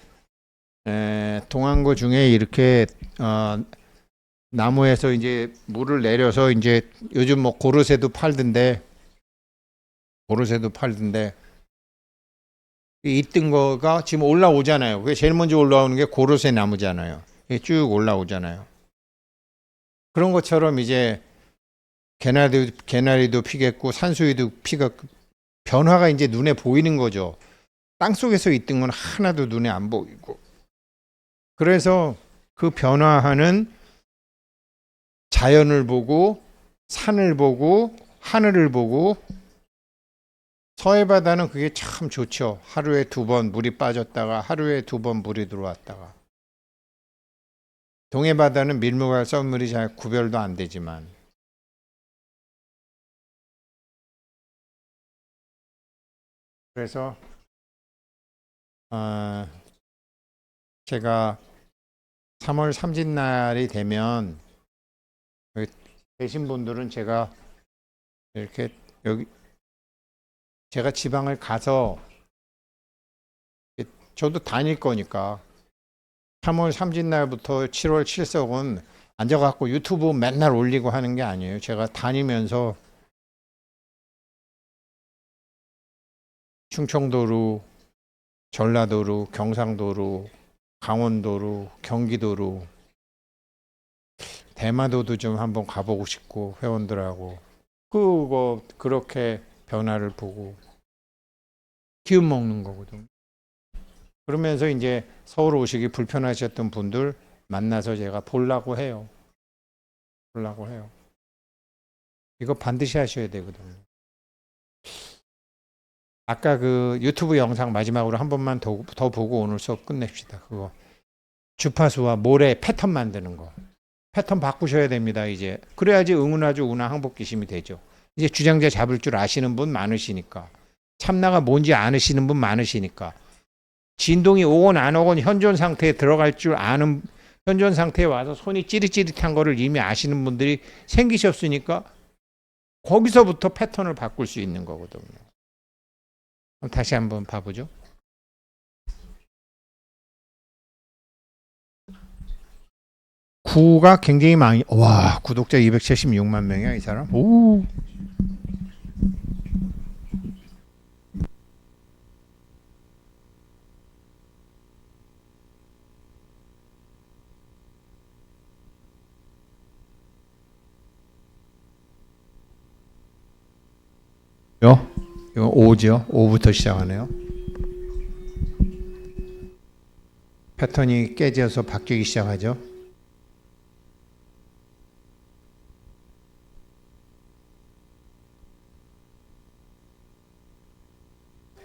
동안거 중에 이렇게 나무에서 이제 물을 내려서 이제 요즘 뭐 고로쇠도 팔던데 이 뜬 거가 지금 올라오잖아요. 그게 제일 먼저 올라오는 게 고로쇠 나무잖아요. 이게 쭉 올라오잖아요. 그런 것처럼 이제 개나리도 피겠고 산수유도 피가 변화가 이제 눈에 보이는 거죠. 땅 속에서 있던 건 하나도 눈에 안 보이고. 그래서 그 변화하는 자연을 보고 산을 보고 하늘을 보고 서해 바다는 그게 참 좋죠. 하루에 2번 물이 빠졌다가 하루에 2번 물이 들어왔다가. 동해 바다는 밀물과 썰물이 잘 구별도 안 되지만 그래서 제가 3월 30날이 되면 여기 계신 분들은 제가 이렇게 여기 제가 지방을 가서 저도 다닐 거니까 3월 30날부터 7월 7석은 앉아갖고 유튜브 맨날 올리고 하는 게 아니에요. 제가 다니면서 충청도로, 전라도로, 경상도로, 강원도로, 경기도로, 대마도도 좀 한번 가보고 싶고 회원들하고 그거 그렇게 변화를 보고 기운 먹는 거거든. 그러면서 이제 서울 오시기 불편하셨던 분들 만나서 제가 보려고 해요. 이거 반드시 하셔야 되거든요. 아까 그 유튜브 영상 마지막으로 한 번만 더 보고 오늘 수업 끝냅시다. 그거 주파수와 모래 패턴 만드는 거. 패턴 바꾸셔야 됩니다. 이제 그래야지 응은아주 운하 항복기심이 되죠. 이제 주장자 잡을 줄 아시는 분 많으시니까 참나가 뭔지 아시는 분 많으시니까 진동이 오건 안 오건 현존 상태에 들어갈 줄 아는 현존 상태에 와서 손이 찌릿찌릿한 거를 이미 아시는 분들이 생기셨으니까 거기서부터 패턴을 바꿀 수 있는 거거든요. 그럼 다시 한번 봐보죠. 구가 굉장히 많이 와 구독자 276만 명이야 이 사람. 오. 이거 5죠. 5부터 시작하네요. 패턴이 깨져서 바뀌기 시작하죠.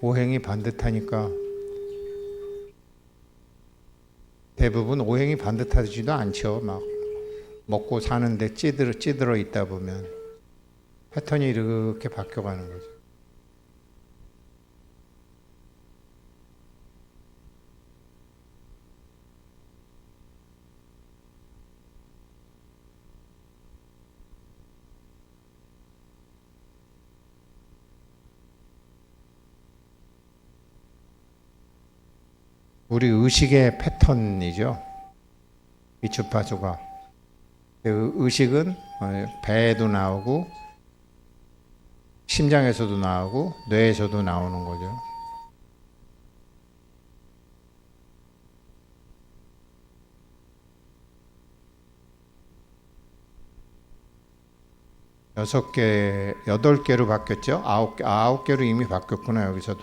오행이 반듯하니까 대부분 오행이 반듯하지도 않죠. 막 먹고 사는데 찌들어 있다 보면 패턴이 이렇게 바뀌어가는 거죠. 우리 의식의 패턴이죠. 이 주파수가. 의식은 배에도 나오고 심장에서도 나오고 뇌에서도 나오는 거죠. 여덟 개로 바뀌었죠. 아홉 개로 이미 바뀌었구나. 여기서도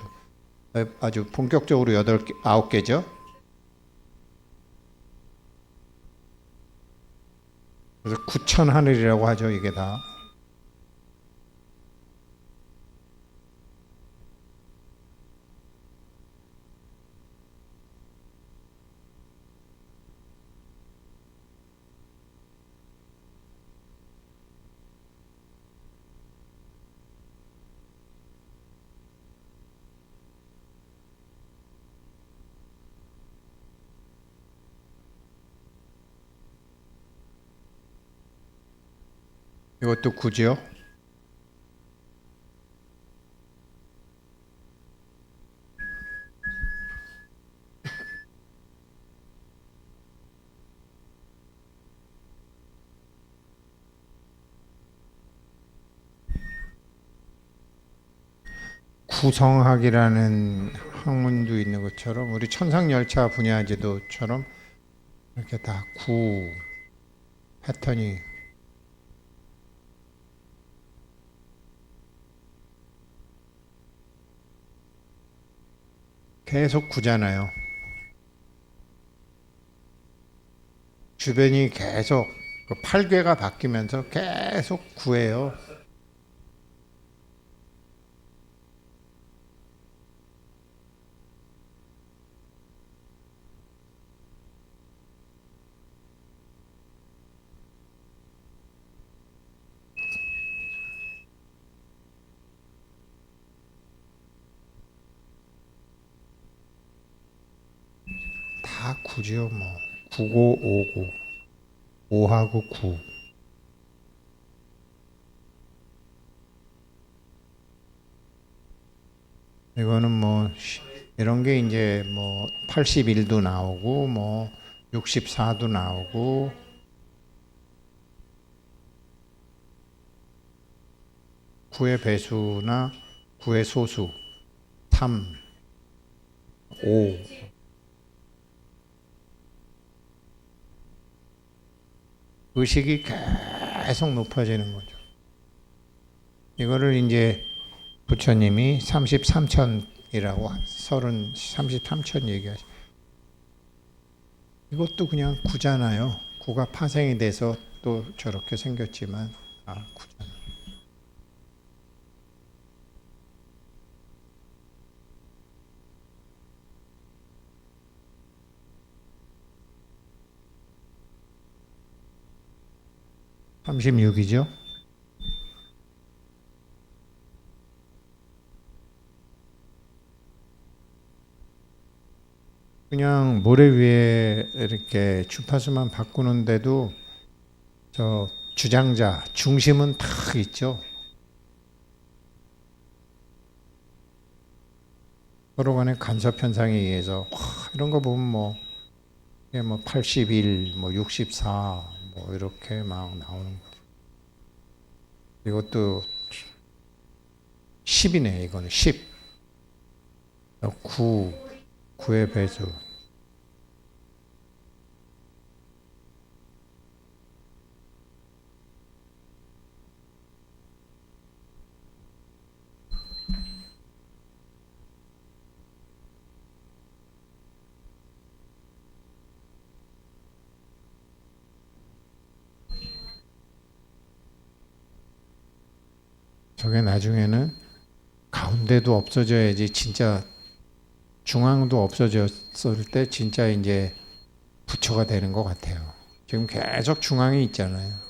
아주 본격적으로 9개죠. 그래서 9천 하늘이라고 하죠. 이게 다. 이것도 9죠. 구성학이라는 학문도 있는 것처럼 우리 천상열차 분야제도처럼 이렇게 다 구 패턴이 계속 구잖아요. 주변이 계속 그 팔괘가 바뀌면서 계속 구해요. 다 구죠 뭐. 구고 오고 오하고 구. 이거는 뭐 이런 게 이제 뭐 81도 나오고 뭐 64도 나오고 구의 배수나 구의 소수 3, 5 의식이 계속 높아지는 거죠. 이거를 이제 부처님이 33천이라고 33천 얘기하시. 이것도 그냥 구잖아요. 구가 파생이 돼서 또 저렇게 생겼지만 구잖아. (36이죠) 그냥 모래 위에 이렇게 주파수만 바꾸는데도 저 주장자 중심은 탁 있죠. 서로 간의 간섭 현상에 의해서 이런 거 보면 뭐 이게 뭐 81, 뭐 64, 뭐 이렇게 막 나오는 거죠. 이것도 10이네. 이거는 10. 9, 9의 배수. 저게 나중에는 가운데도 없어져야지 진짜 중앙도 없어졌을 때 진짜 이제 부처가 되는 것 같아요. 지금 계속 중앙에 있잖아요.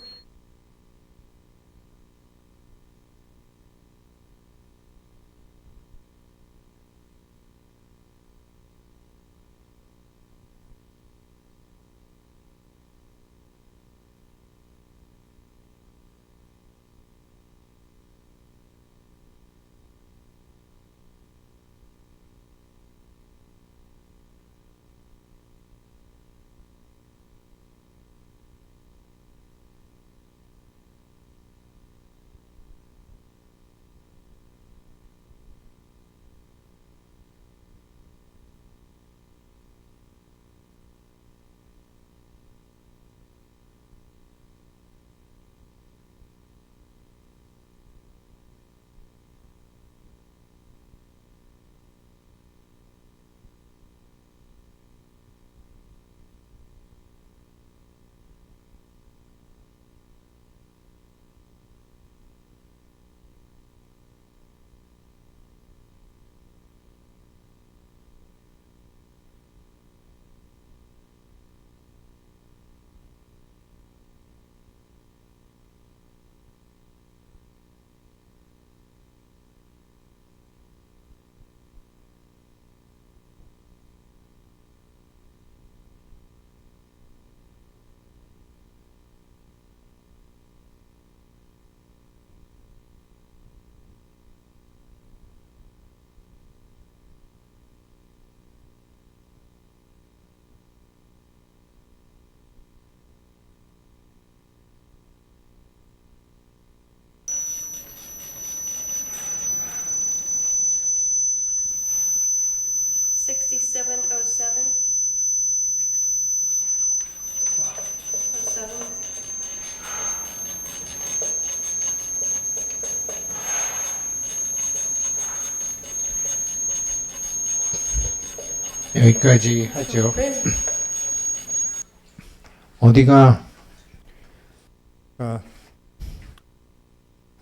여기까지 하죠. 어디가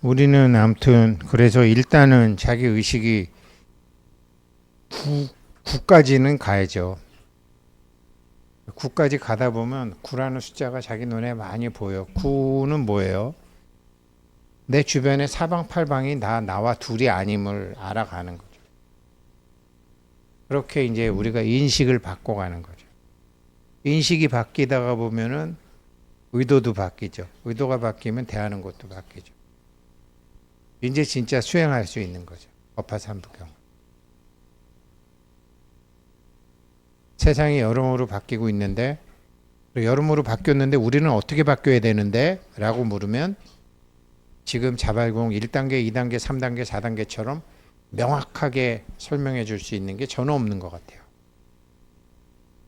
우리는 아무튼 그래서 일단은 자기 의식이 9까지는 가야죠. 9까지 가다 보면 9라는 숫자가 자기 눈에 많이 보여. 9는 뭐예요? 내 주변에 사방팔방이 나와 둘이 아님을 알아가는 거죠. 그렇게 이제 우리가 인식을 바꿔가는 거죠. 인식이 바뀌다가 보면은 의도도 바뀌죠. 의도가 바뀌면 대하는 것도 바뀌죠. 이제 진짜 수행할 수 있는 거죠. 법화삼부경. 세상이 여러모로 바뀌고 있는데, 여러모로 바뀌었는데 우리는 어떻게 바뀌어야 되는데? 라고 물으면 지금 자발공 1단계, 2단계, 3단계, 4단계처럼 명확하게 설명해 줄 수 있는 게 저는 없는 것 같아요.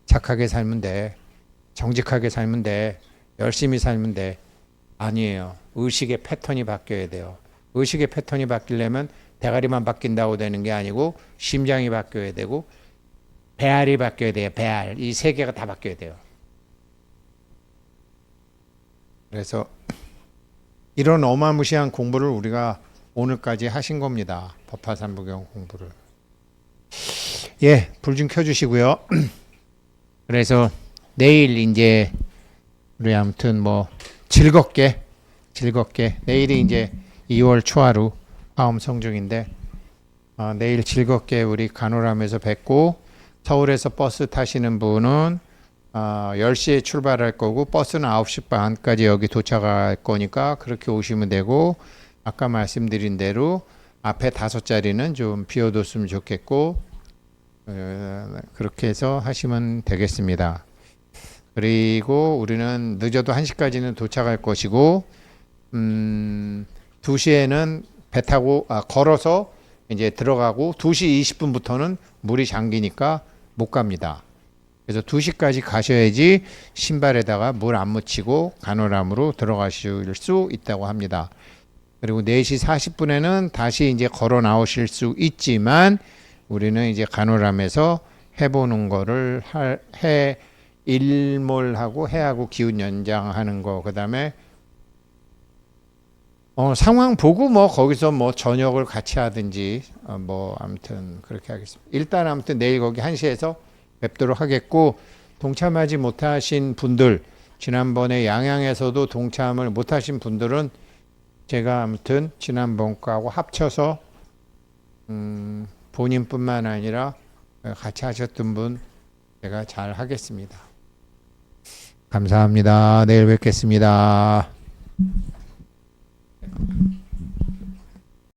착하게 살면 돼. 정직하게 살면 돼. 열심히 살면 돼. 아니에요. 의식의 패턴이 바뀌어야 돼요. 의식의 패턴이 바뀌려면 대가리만 바뀐다고 되는 게 아니고 심장이 바뀌어야 되고 배알이 바뀌어야 돼요. 배알. 이 세 개가 다 바뀌어야 돼요. 그래서 이런 어마무시한 공부를 우리가 오늘까지 하신 겁니다. 법화삼부경 공부를. 예, 불 좀 켜주시고요. 그래서 내일 이제 우리 아무튼 뭐 즐겁게 내일이 이제 2월 초하루 화엄 성중인데 내일 즐겁게 우리 간호람에서 뵙고 서울에서 버스 타시는 분은 10시에 출발할 거고 버스는 9시 반까지 여기 도착할 거니까 그렇게 오시면 되고 아까 말씀드린 대로 앞에 5자리는 좀 비워뒀으면 좋겠고 그렇게 해서 하시면 되겠습니다. 그리고 우리는 늦어도 1시까지는 도착할 것이고 2시에는 배 타고 걸어서 이제 들어가고 2시 20분부터는 물이 잠기니까 못 갑니다. 그래서 2시까지 가셔야지 신발에다가 물 안 묻히고 간호람으로 들어가실 수 있다고 합니다. 그리고 4시 40분에는 다시 이제 걸어 나오실 수 있지만 우리는 이제 간호람에서 해보는 거를 일몰하고 해하고 기운 연장하는 거 그다음에 상황 보고 뭐 거기서 뭐 저녁을 같이 하든지 뭐 아무튼 그렇게 하겠습니다. 일단 아무튼 내일 거기 1시에서 뵙도록 하겠고 동참하지 못하신 분들 지난번에 양양에서도 동참을 못하신 분들은 제가 아무튼 지난번 거하고 합쳐서 본인뿐만 아니라 같이 하셨던 분 제가 잘 하겠습니다. 감사합니다. 내일 뵙겠습니다.